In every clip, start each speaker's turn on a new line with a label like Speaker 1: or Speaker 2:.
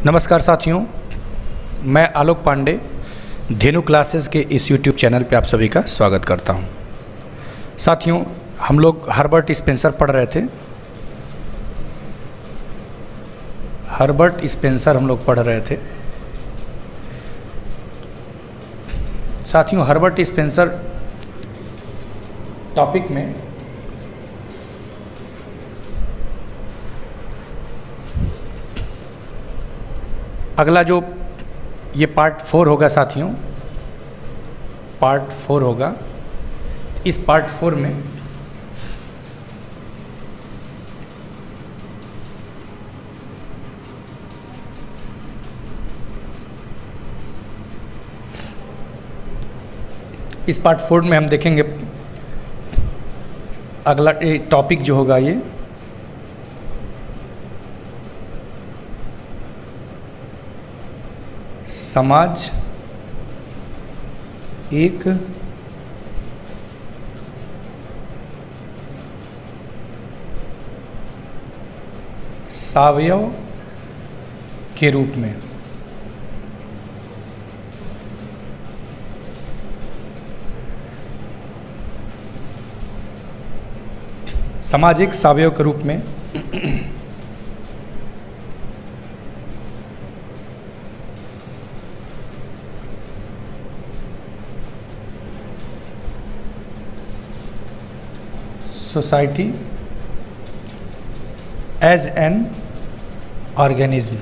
Speaker 1: नमस्कार साथियों, मैं आलोक पांडे धेनु क्लासेस के इस YouTube चैनल पे आप सभी का स्वागत करता हूं। साथियों, हम लोग हर्बर्ट स्पेंसर पढ़ रहे थे। हर्बर्ट स्पेंसर हम लोग पढ़ रहे थे। साथियों, हर्बर्ट स्पेंसर टॉपिक में अगला जो ये पार्ट 4 होगा साथियों, पार्ट 4 होगा। इस पार्ट 4 में हम देखेंगे अगला टॉपिक जो होगा ये समाज एक सावयव के रूप में। समाज एक सावयव के रूप में सोसाइटी एज एन ऑर्गेनिज्म।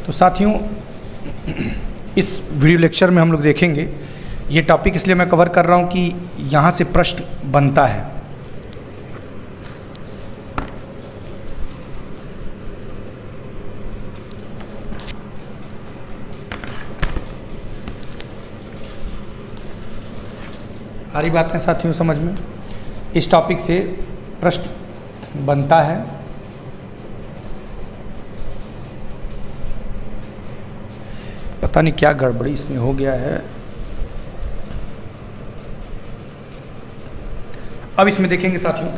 Speaker 1: तो साथियों, इस वीडियो लेक्चर में हम लोग देखेंगे, ये टॉपिक इसलिए मैं कवर कर रहा हूँ कि यहाँ से प्रश्न बनता है। आ रही बात है साथियों समझ में? इस टॉपिक से प्रश्न बनता है। पता नहीं क्या गड़बड़ी इसमें हो गया है। अब इसमें देखेंगे साथियों,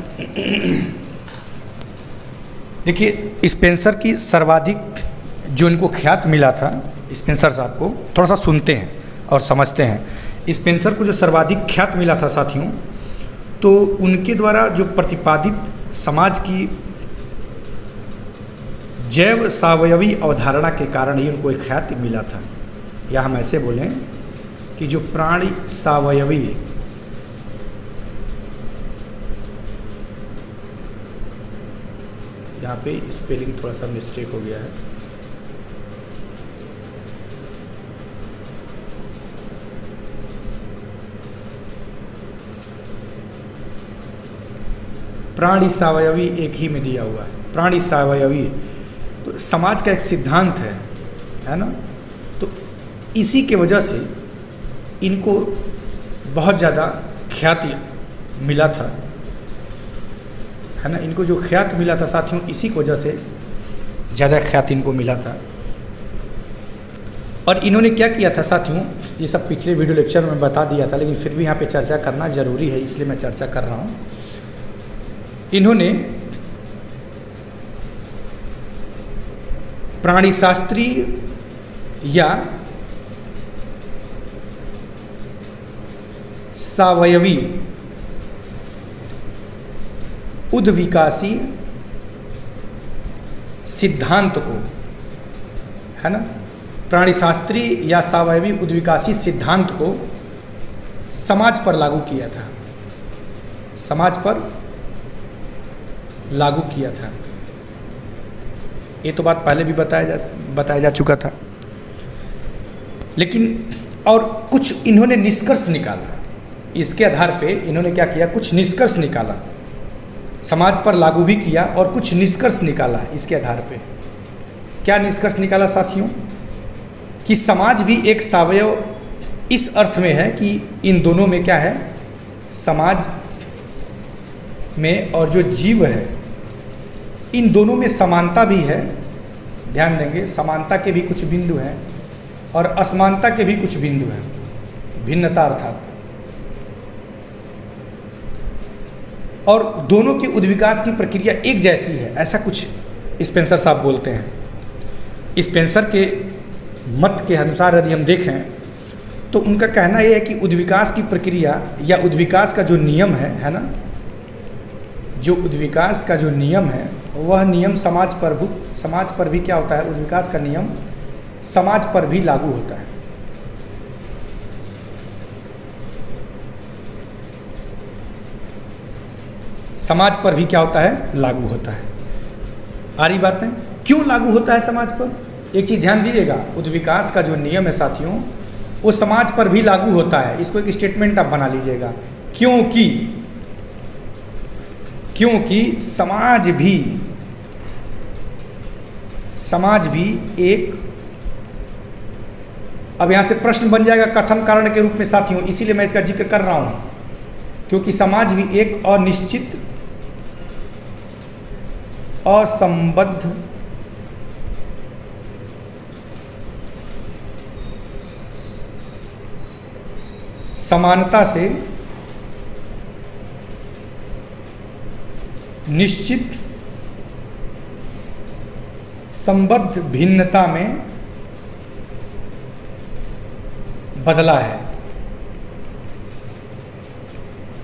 Speaker 1: देखिए स्पेंसर की सर्वाधिक जो इनको ख्यात मिला था, स्पेंसर साहब को थोड़ा सा सुनते हैं और समझते हैं। स्पेंसर को जो सर्वाधिक ख्यात मिला था साथियों, तो उनके द्वारा जो प्रतिपादित समाज की जैव सावयवी अवधारणा के कारण ही उनको एक ख्याति मिला था। या हम ऐसे बोलें कि जो प्राणी सावयवी यहाँ पे स्पेलिंग थोड़ा सा मिस्टेक हो गया है। प्राणी सावयवी एक ही में दिया हुआ है, प्राणी सावयवी। तो समाज का एक सिद्धांत है ना? तो इसी के वजह से इनको बहुत ज़्यादा ख्याति मिला था, है ना? इनको जो ख्याति मिला था साथियों, इसी की वजह से ज़्यादा ख्याति इनको मिला था। और इन्होंने क्या किया था साथियों, ये सब पिछले वीडियो लेक्चर में बता दिया था, लेकिन फिर भी यहाँ पे चर्चा करना ज़रूरी है, इसलिए मैं चर्चा कर रहा हूँ। इन्होंने प्राणीशास्त्रीय या सावयवी उद्विकासी सिद्धांत को, है ना, प्राणीशास्त्रीय या सावयवी उद्विकासी सिद्धांत को समाज पर लागू किया था, समाज पर लागू किया था। ये तो बात पहले भी बताया जा चुका था, लेकिन और कुछ इन्होंने निष्कर्ष निकाला। इसके आधार पे इन्होंने क्या किया, कुछ निष्कर्ष निकाला, समाज पर लागू भी किया और कुछ निष्कर्ष निकाला। इसके आधार पे क्या निष्कर्ष निकाला साथियों, कि समाज भी एक सावयव इस अर्थ में है कि इन दोनों में क्या है, समाज में और जो जीव है, इन दोनों में समानता भी है। ध्यान देंगे, समानता के भी कुछ बिंदु हैं और असमानता के भी कुछ बिंदु हैं, भिन्नता अर्थात। और दोनों के उद्विकास की प्रक्रिया एक जैसी है, ऐसा कुछ स्पेंसर साहब बोलते हैं। स्पेंसर के मत के अनुसार यदि हम देखें तो उनका कहना यह है कि उद्विकास की प्रक्रिया या उद्विकास का जो नियम है ना, जो उद्विकास का जो नियम है वह नियम समाज पर भी क्या होता है, उद्विकास का नियम समाज पर भी लागू होता है। समाज पर भी क्या होता है, लागू होता है। आ रही बातें, क्यों लागू होता है समाज पर? एक चीज़ ध्यान दीजिएगा, उद्विकास का जो नियम है साथियों वो समाज पर भी लागू होता है। इसको एक स्टेटमेंट आप बना लीजिएगा, क्योंकि समाज भी एक, अब यहाँ से प्रश्न बन जाएगा कथन कारण के रूप में साथियों, इसीलिए मैं इसका जिक्र कर रहा हूँ, क्योंकि समाज भी एक अनिश्चित असंबद्ध समानता से निश्चित संबद्ध भिन्नता में बदला है।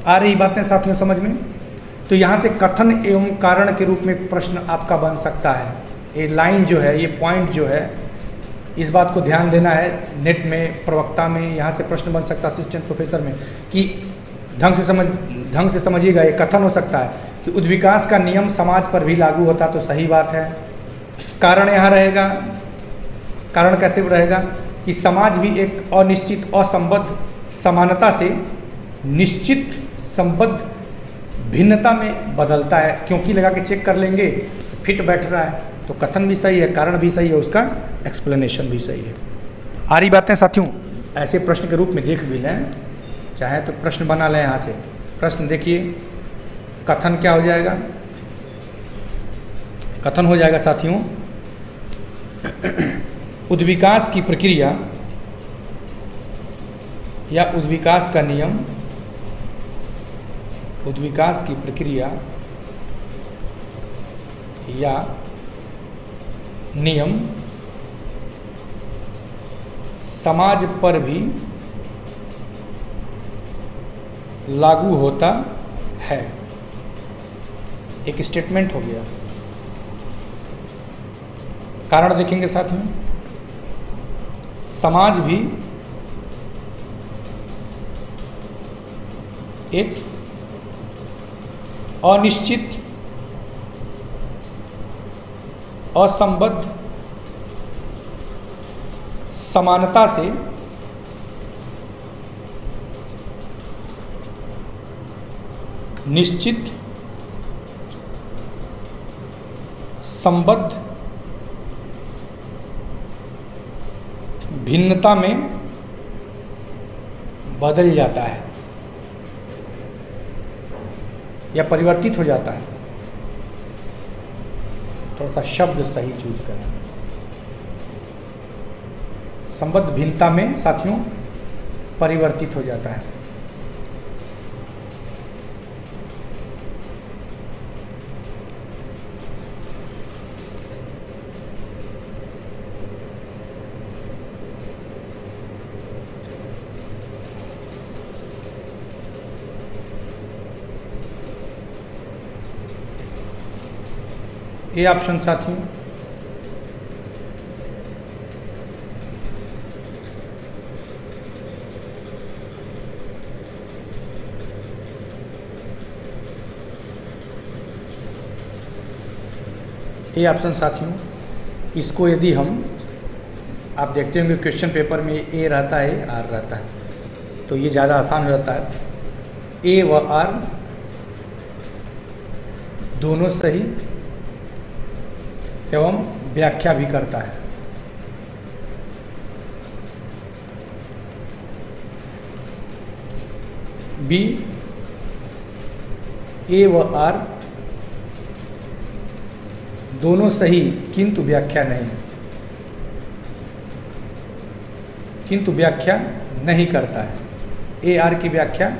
Speaker 1: आ रही बातें साथियों समझ में? तो यहाँ से कथन एवं कारण के रूप में प्रश्न आपका बन सकता है। ये लाइन जो है, ये पॉइंट जो है, इस बात को ध्यान देना है। नेट में, प्रवक्ता में यहाँ से प्रश्न बन सकता है, असिस्टेंट प्रोफेसर में, कि ढंग से समझिएगा। ये कथन हो सकता है कि उद्विकास का नियम समाज पर भी लागू होता, तो सही बात है। कारण यहाँ रहेगा, कारण कैसे रहेगा कि समाज भी एक अनिश्चित असंबद्ध समानता से निश्चित संबद्ध भिन्नता में बदलता है। क्योंकि लगा के चेक कर लेंगे तो फिट बैठ रहा है, तो कथन भी सही है, कारण भी सही है, उसका एक्सप्लेनेशन भी सही है। आ रही बातें साथियों? ऐसे प्रश्न के रूप में देख भी लें, चाहे तो प्रश्न बना लें। यहाँ से प्रश्न देखिए, कथन क्या हो जाएगा? कथन हो जाएगा साथियों, उद्विकास की प्रक्रिया या उद्विकास का नियम, उद्विकास की प्रक्रिया या नियम समाज पर भी लागू होता है। एक स्टेटमेंट हो गया। कारण देखेंगे साथ में, समाज भी एक अनिश्चित असंबद्ध समानता से निश्चित संबद्ध भिन्नता में बदल जाता है या परिवर्तित हो जाता है। थोड़ा सा शब्द सही चूज करें। संबद्ध भिन्नता में साथियों परिवर्तित हो जाता है। ए ऑप्शन साथियों, ए ऑप्शन साथियों, इसको यदि हम, आप देखते होंगे क्वेश्चन पेपर में ए रहता है, आर रहता है, तो ये ज़्यादा आसान हो जाता है। ए व आर दोनों सही एवं व्याख्या भी करता है। बी, ए व आर दोनों सही किंतु व्याख्या नहीं, किंतु व्याख्या नहीं करता है। ए आर की व्याख्या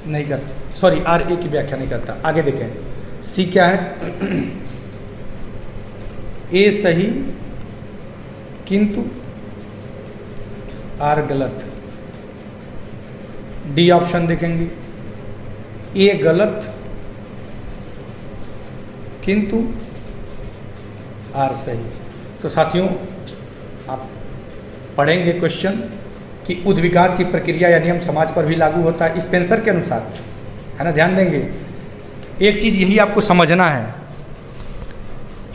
Speaker 1: नहीं करता, सॉरी आर ए की व्याख्या नहीं करता। आगे देखें, सी क्या है? ए सही किंतु आर गलत। डी ऑप्शन देखेंगे, ए गलत किंतु आर सही। तो साथियों आप पढ़ेंगे क्वेश्चन कि उद्विकास की प्रक्रिया या नियम समाज पर भी लागू होता है स्पेंसर के अनुसार, है ना। ध्यान देंगे, एक चीज़ यही आपको समझना है,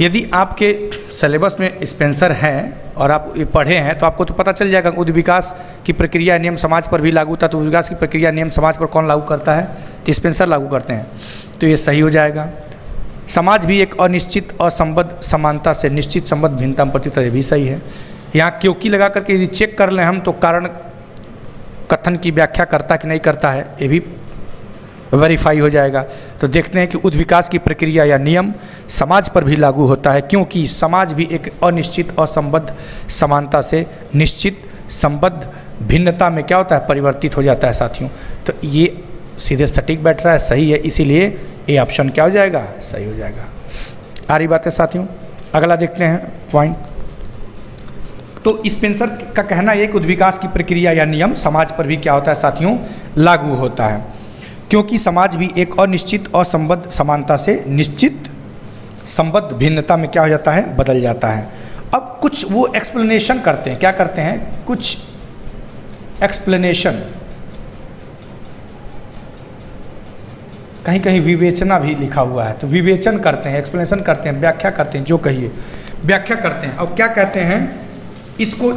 Speaker 1: यदि आपके सिलेबस में स्पेंसर हैं और आप ये पढ़े हैं तो आपको तो पता चल जाएगा उद्विकास की प्रक्रिया नियम समाज पर भी लागू होता है। तो उद्विकास की प्रक्रिया नियम समाज पर कौन लागू करता है? तो स्पेंसर लागू करते हैं, तो ये सही हो जाएगा। समाज भी एक अनिश्चित असंबद्ध समानता से निश्चित संबद्ध भिन्नता में प्रतीत है, भी सही है। यहाँ क्योंकि लगा करके यदि चेक कर लें हम तो कारण कथन की व्याख्या करता कि नहीं करता है, ये भी वेरीफाई हो जाएगा। तो देखते हैं कि उद्विकास की प्रक्रिया या नियम समाज पर भी लागू होता है, क्योंकि समाज भी एक अनिश्चित असंबद्ध समानता से निश्चित संबद्ध भिन्नता में क्या होता है? परिवर्तित हो जाता है साथियों। तो ये सीधे सटीक बैठ रहा है, सही है, इसीलिए ए ऑप्शन क्या हो जाएगा? सही हो जाएगा। आ रही बात है साथियों। अगला देखते हैं पॉइंट। तो स्पेंसर का कहना है कि उद्विकास की प्रक्रिया या नियम समाज पर भी क्या होता है साथियों? लागू होता है, क्योंकि समाज भी एक अनिश्चित असंबद्ध समानता से निश्चित संबद्ध भिन्नता में क्या हो जाता है? बदल जाता है। अब कुछ वो एक्सप्लेनेशन करते हैं, क्या करते हैं? कुछ एक्सप्लेनेशन, कहीं कहीं विवेचना भी लिखा हुआ है, तो विवेचन करते हैं, एक्सप्लेनेशन करते हैं, व्याख्या करते हैं, जो कहिए व्याख्या करते हैं। अब क्या कहते हैं, इसको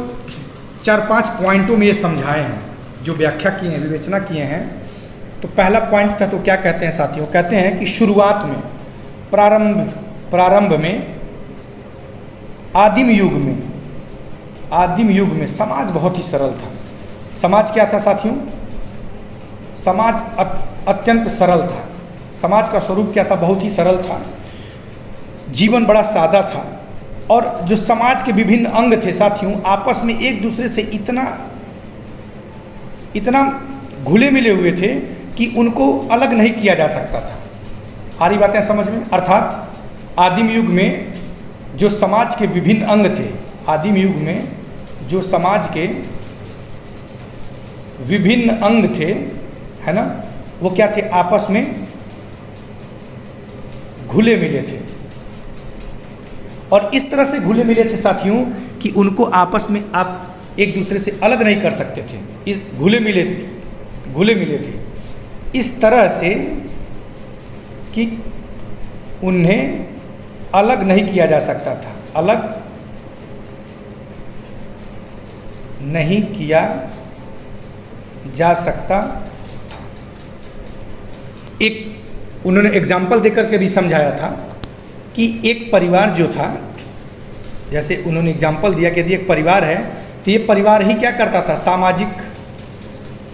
Speaker 1: 4-5 पॉइंटों में ये समझाए हैं, जो व्याख्या किए हैं, विवेचना किए हैं। तो पहला पॉइंट था, तो क्या कहते हैं साथियों? कहते हैं कि शुरुआत में प्रारंभ में आदिम युग में समाज बहुत ही सरल था। समाज क्या था साथियों? समाज अत्यंत सरल था। समाज का स्वरूप क्या था? बहुत ही सरल था। जीवन बड़ा सादा था, और जो समाज के विभिन्न अंग थे साथियों, आपस में एक दूसरे से इतना घुले मिले हुए थे कि उनको अलग नहीं किया जा सकता था। आ रही बातें समझ में? अर्थात आदिम युग में जो समाज के विभिन्न अंग थे, आदिम युग में जो समाज के विभिन्न अंग थे, है ना, वो क्या थे? आपस में घुले मिले थे, और इस तरह से घुले मिले थे साथियों कि उनको आपस में आप एक दूसरे से अलग नहीं कर सकते थे। इस घुले मिले थे इस तरह से कि उन्हें अलग नहीं किया जा सकता था, अलग नहीं किया जा सकता। एक उन्होंने एग्जाम्पल देकर के भी समझाया था कि एक परिवार जो था, जैसे उन्होंने एग्जाम्पल दिया कि यदि एक परिवार है तो ये परिवार ही क्या करता था? सामाजिक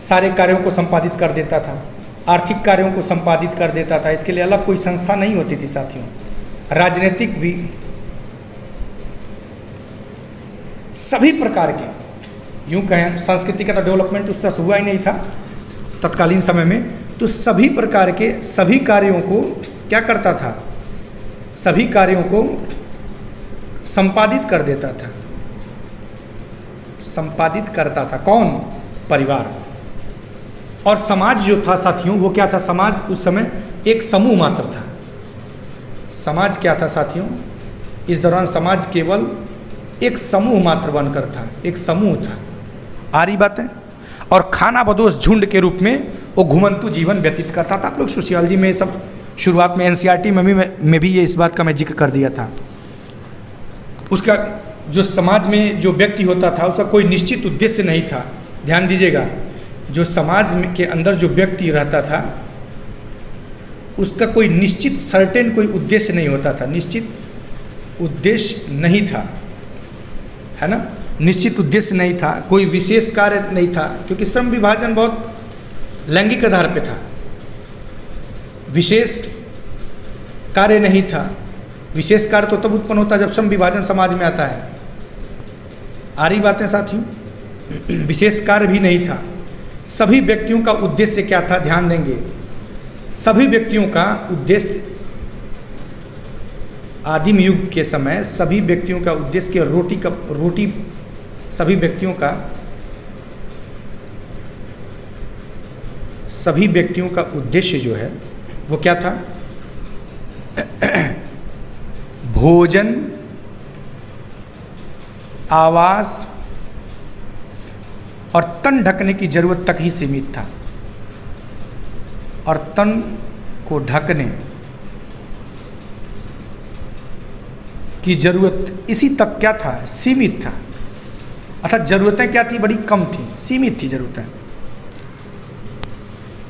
Speaker 1: सारे कार्यों को संपादित कर देता था, आर्थिक कार्यों को संपादित कर देता था। इसके लिए अलग कोई संस्था नहीं होती थी साथियों। राजनीतिक भी सभी प्रकार के, यूं कहें संस्कृति का तो डेवलपमेंट उस तरह से हुआ ही नहीं था तत्कालीन समय में। तो सभी प्रकार के सभी कार्यों को क्या करता था? सभी कार्यों को संपादित कर देता था, संपादित करता था। कौन? परिवार। और समाज जो था साथियों, वो क्या था? समाज उस समय एक समूह मात्र था। समाज क्या था साथियों? इस दौरान समाज केवल एक समूह मात्र बनकर था, एक समूह था। आ रही बात है? और खाना बदोश झुंड के रूप में वो घुमंतु जीवन व्यतीत करता था। आप लोग सोशियोलॉजी में सब शुरुआत में एनसीईआरटी में भी ये इस बात का मैं जिक्र कर दिया था। उसका जो समाज में जो व्यक्ति होता था उसका कोई निश्चित उद्देश्य नहीं था। ध्यान दीजिएगा, जो समाज के अंदर जो व्यक्ति रहता था उसका कोई निश्चित सर्टेन कोई उद्देश्य नहीं होता था, निश्चित उद्देश्य नहीं था, है ना, निश्चित उद्देश्य नहीं था, कोई विशेष कार्य नहीं था, क्योंकि श्रम विभाजन बहुत लैंगिक आधार पे था, विशेष कार्य नहीं था। विशेष कार्य तो तब उत्पन्न होता है जब श्रम विभाजन समाज में आता है। आ रही बातें साथियों? विशेष कार्य भी नहीं था, सभी व्यक्तियों का उद्देश्य क्या था, ध्यान देंगे। सभी व्यक्तियों का उद्देश्य आदिम युग के समय सभी व्यक्तियों का उद्देश्य केवल रोटी सभी व्यक्तियों का उद्देश्य जो है वो क्या था, भोजन, आवास और तन ढकने की जरूरत तक ही सीमित था। और तन को ढकने की जरूरत इसी तक क्या था, सीमित था। अर्थात जरूरतें क्या थी, बड़ी कम थी, सीमित थी जरूरतें।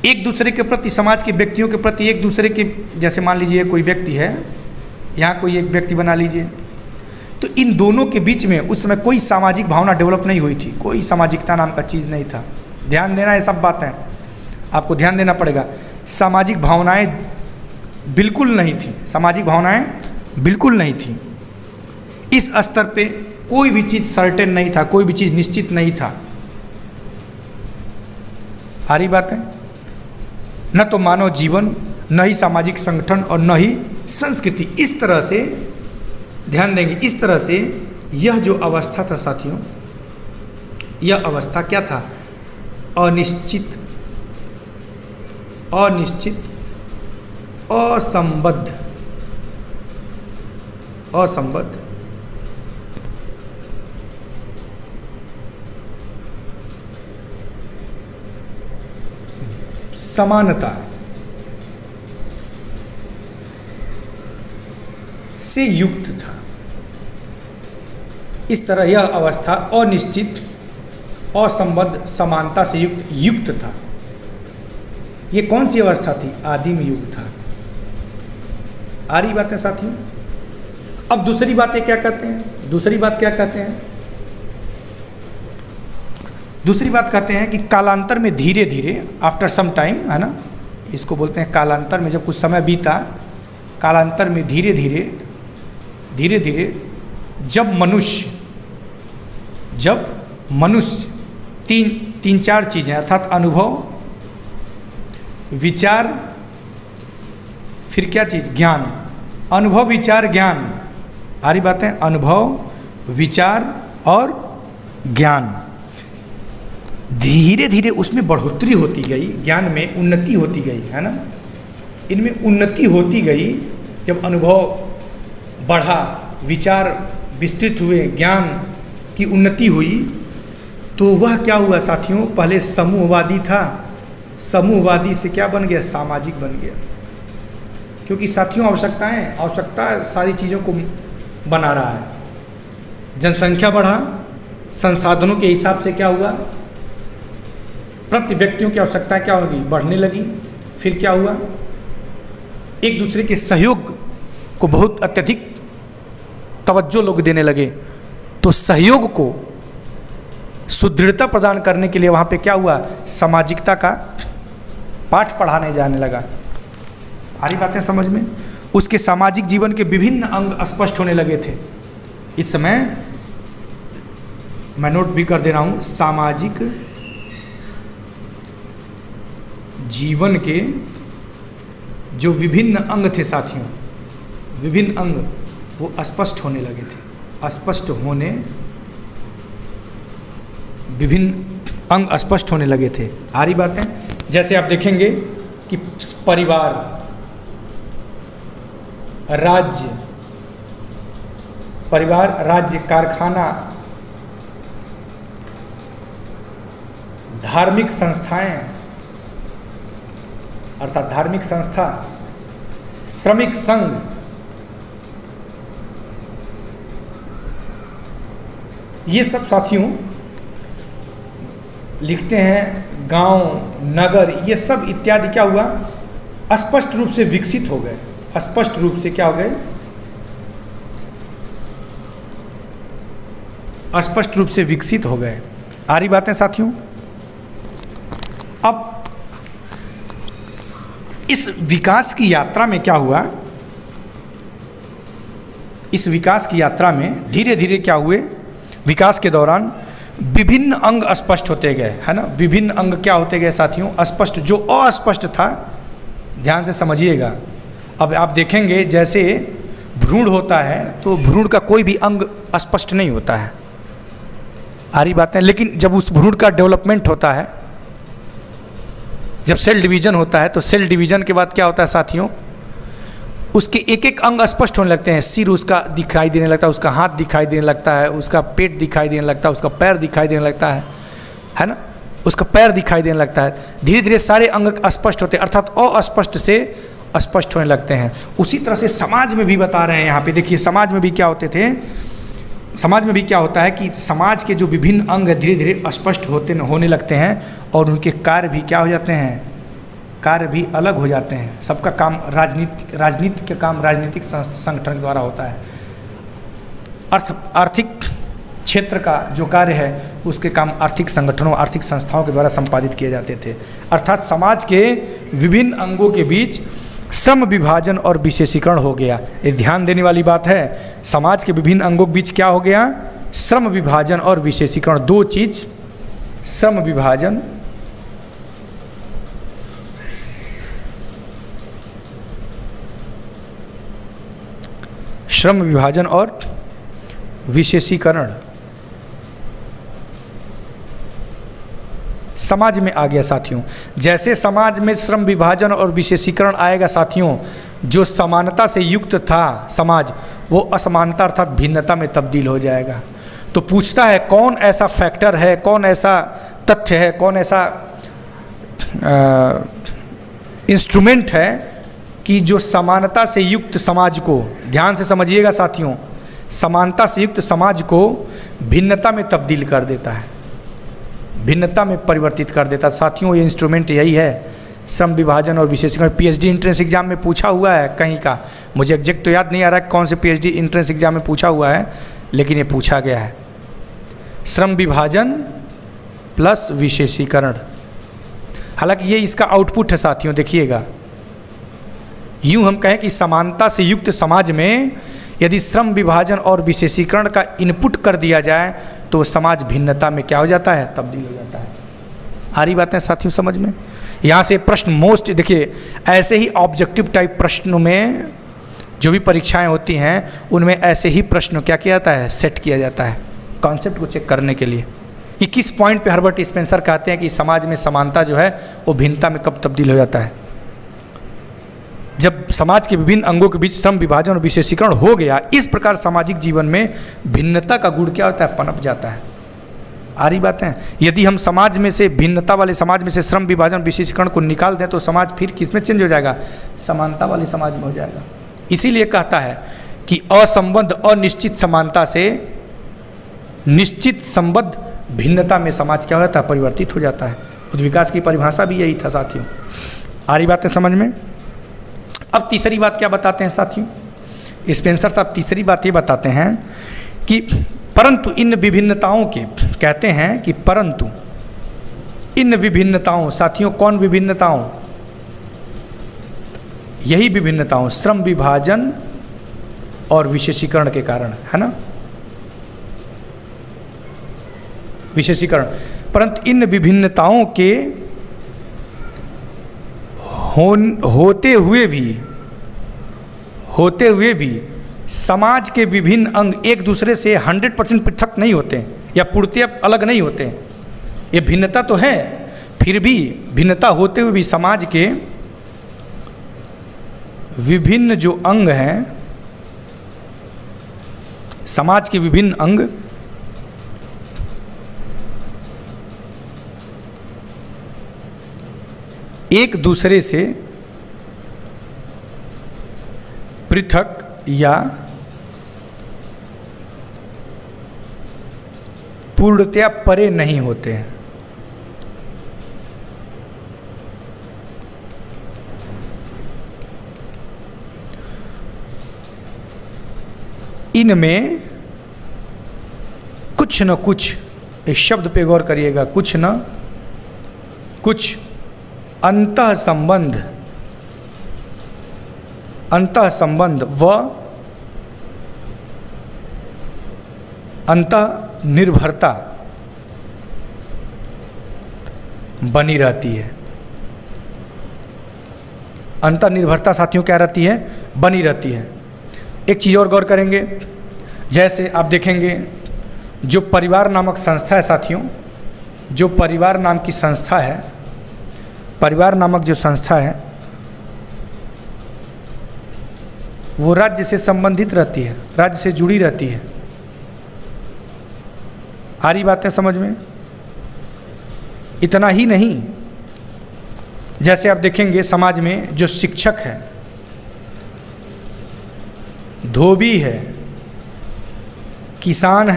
Speaker 1: एक दूसरे के प्रति, समाज के व्यक्तियों के प्रति एक दूसरे के, जैसे मान लीजिए कोई व्यक्ति है, यहाँ कोई एक व्यक्ति बना लीजिए, तो इन दोनों के बीच में उस समय कोई सामाजिक भावना डेवलप नहीं हुई थी, कोई सामाजिकता नाम का चीज़ नहीं था। ध्यान देना, ये सब बातें आपको ध्यान देना पड़ेगा। सामाजिक भावनाएं बिल्कुल नहीं थी, सामाजिक भावनाएं बिल्कुल नहीं थी। इस स्तर पे कोई भी चीज़ सर्टेन नहीं था, कोई भी चीज़ निश्चित नहीं था। आ रही बात है? न तो मानव जीवन, न ही सामाजिक संगठन और न ही संस्कृति। इस तरह से ध्यान देंगे, इस तरह से यह जो अवस्था था साथियों, यह अवस्था क्या था, अनिश्चित, असंबद्ध, समानता से युक्त था। इस तरह यह अवस्था अनिश्चित, असंबद्ध, समानता से युक्त था। ये कौन सी अवस्था थी? आदिम युग था। आ रही बात है साथियों? अब दूसरी बातें क्या कहते हैं? दूसरी बात क्या कहते हैं? दूसरी बात कहते हैं कि कालांतर में धीरे धीरे, आफ्टर सम टाइम, है ना, इसको बोलते हैं कालांतर में, जब कुछ समय बीता, कालांतर में धीरे धीरे जब मनुष्य तीन चार चीज़ें, अर्थात अनुभव, विचार, फिर क्या चीज़, ज्ञान, अनुभव, विचार, ज्ञान। आ रही बातें? अनुभव, विचार और ज्ञान। धीरे धीरे उसमें बढ़ोतरी होती गई, ज्ञान में उन्नति होती गई, है ना, इनमें उन्नति होती गई। जब अनुभव बढ़ा, विचार विस्तृत हुए, ज्ञान की उन्नति हुई, तो वह क्या हुआ साथियों, पहले समूहवादी था, समूहवादी से क्या बन गया, सामाजिक बन गया। क्योंकि साथियों आवश्यकता सारी चीज़ों को बना रहा है। जनसंख्या बढ़ा, संसाधनों के हिसाब से क्या हुआ, प्रति व्यक्तियों की आवश्यकता क्या होगी, बढ़ने लगी। फिर क्या हुआ, एक दूसरे के सहयोग को बहुत अत्यधिक तवज्जो लोग देने लगे। तो सहयोग को सुदृढ़ता प्रदान करने के लिए वहाँ पे क्या हुआ, सामाजिकता का पाठ पढ़ाने जाने लगा। आ रही बातें समझ में? उसके सामाजिक जीवन के विभिन्न अंग स्पष्ट होने लगे थे। इस समय मैं नोट भी कर दे रहा हूँ, सामाजिक जीवन के जो विभिन्न अंग थे साथियों, विभिन्न अंग वो स्पष्ट होने लगे थे। स्पष्ट होने, विभिन्न अंग स्पष्ट होने लगे थे। आ रही बातें? जैसे आप देखेंगे कि परिवार, राज्य, कारखाना, धार्मिक संस्थाएं, अर्थात धार्मिक संस्था, श्रमिक संघ, ये सब साथियों लिखते हैं, गांव, नगर, ये सब इत्यादि क्या हुआ, स्पष्ट रूप से विकसित हो गए। स्पष्ट रूप से क्या हो गए, स्पष्ट रूप से विकसित हो गए। आ रही बातें साथियों? अब इस विकास की यात्रा में क्या हुआ, इस विकास की यात्रा में धीरे धीरे क्या हुए, विकास के दौरान विभिन्न अंग स्पष्ट होते गए, है ना। विभिन्न अंग क्या होते गए साथियों? अस्पष्ट। जो अस्पष्ट था, ध्यान से समझिएगा। अब आप देखेंगे जैसे भ्रूण होता है तो भ्रूण का कोई भी अंग स्पष्ट नहीं होता है, आ रही बात है। लेकिन जब उस भ्रूण का डेवलपमेंट होता है, जब सेल डिवीजन होता है, तो सेल डिवीजन के बाद क्या होता है साथियों? उसके एक एक अंग स्पष्ट होने लगते हैं। सिर उसका दिखाई देने लगता है, उसका हाथ दिखाई देने लगता है, उसका पेट दिखाई देने लगता है, उसका पैर दिखाई देने लगता है ना, उसका पैर दिखाई देने लगता है। धीरे धीरे सारे अंग स्पष्ट होते हैं, अर्थात अस्पष्ट से स्पष्ट होने लगते हैं। उसी तरह से समाज में भी बता रहे हैं यहाँ पे, देखिए समाज में भी क्या होते थे, समाज में भी क्या होता है कि समाज के जो विभिन्न अंग धीरे धीरे स्पष्ट होने लगते हैं और उनके कार्य भी क्या हो जाते हैं? कार्य भी अलग हो जाते हैं। सबका काम राजनीति का काम राजनीतिक संगठन के द्वारा होता है। आर्थिक क्षेत्र का जो कार्य है उसके काम आर्थिक संगठनों, आर्थिक संस्थाओं के द्वारा संपादित किए जाते थे। अर्थात समाज के विभिन्न अंगों के बीच श्रम विभाजन और विशेषीकरण हो गया। ये ध्यान देने वाली बात है। समाज के विभिन्न अंगों के बीच क्या हो गया? श्रम विभाजन और विशेषीकरण, दो चीज, श्रम विभाजन और विशेषीकरण समाज में आ गया साथियों। जैसे समाज में श्रम विभाजन और विशेषीकरण आएगा साथियों, जो समानता से युक्त था समाज, वो असमानता अर्थात भिन्नता में तब्दील हो जाएगा। तो पूछता है कौन ऐसा फैक्टर है, कौन ऐसा तथ्य है, कौन ऐसा इंस्ट्रूमेंट है कि जो समानता से युक्त समाज को, ध्यान से समझिएगा साथियों, समानता से युक्त समाज को भिन्नता में तब्दील कर देता है, भिन्नता में परिवर्तित कर देता है। साथियों ये इंस्ट्रूमेंट यही है, श्रम विभाजन और विशेषीकरण। पीएचडी एंट्रेंस एग्जाम में पूछा हुआ है कहीं का, मुझे एग्जैक्ट तो याद नहीं आ रहा है कौन से पीएचडी एंट्रेंस एग्जाम में पूछा हुआ है, लेकिन ये पूछा गया है। श्रम विभाजन प्लस विशेषीकरण, हालांकि ये इसका आउटपुट है साथियों। देखिएगा, यूँ हम कहें कि समानता से युक्त समाज में यदि श्रम विभाजन और विशेषीकरण का इनपुट कर दिया जाए तो समाज भिन्नता में क्या हो जाता है? तब्दील हो जाता है। आ रही बातें साथियों समझ में? यहाँ से प्रश्न मोस्ट, देखिए ऐसे ही ऑब्जेक्टिव टाइप प्रश्नों में जो भी परीक्षाएं होती हैं उनमें ऐसे ही प्रश्न क्या किया जाता है? सेट किया जाता है कॉन्सेप्ट को चेक करने के लिए कि किस पॉइंट पे हर्बर्ट स्पेंसर कहते हैं कि समाज में समानता जो है वो भिन्नता में कब तब्दील हो जाता है? जब समाज के विभिन्न अंगों के बीच श्रम विभाजन और विशेषीकरण हो गया। इस प्रकार सामाजिक जीवन में भिन्नता का गुण क्या होता है? पनप जाता है। आ रही बातें? यदि हम समाज में से, भिन्नता वाले समाज में से श्रम विभाजन विशेषीकरण को निकाल दें तो समाज फिर किस में चेंज हो जाएगा? समानता वाले समाज में हो जाएगा। इसीलिए कहता है कि असंबद्ध अनिश्चित समानता से निश्चित संबद्ध भिन्नता में समाज क्या होता है? परिवर्तित हो जाता है। उद्विकास की परिभाषा भी यही था साथियों। आ रही बातें समझ में? अब तीसरी बात क्या बताते हैं साथियों? स्पेंसर साहब तीसरी बात ये बताते हैं कि परंतु इन विभिन्नताओं के, कहते हैं कि परंतु इन विभिन्नताओं, साथियों कौन विभिन्नताओं? यही विभिन्नताओं श्रम विभाजन और विशेषीकरण के कारण, है ना, विशेषीकरण। परंतु इन विभिन्नताओं के होते हुए भी समाज के विभिन्न अंग एक दूसरे से 100% पृथक नहीं होते या पूर्णतया अलग नहीं होते। ये भिन्नता तो है, फिर भी भिन्नता होते हुए भी समाज के विभिन्न जो अंग हैं, समाज के विभिन्न अंग एक दूसरे से पृथक या पूर्णतया परे नहीं होते हैं। इनमें कुछ न कुछ, इस शब्द पे गौर करिएगा, कुछ न कुछ अंतः संबंध व अंतः निर्भरता बनी रहती है। अंतर्निर्भरता साथियों क्या रहती है? बनी रहती है। एक चीज़ और गौर करेंगे, जैसे आप देखेंगे जो परिवार नामक संस्था है साथियों, जो परिवार नाम की संस्था है, परिवार नामक जो संस्था है वो राज्य से संबंधित रहती है, राज्य से जुड़ी रहती है। आ रही बातें समझ में? इतना ही नहीं, जैसे आप देखेंगे समाज में जो शिक्षक है, धोबी है, किसान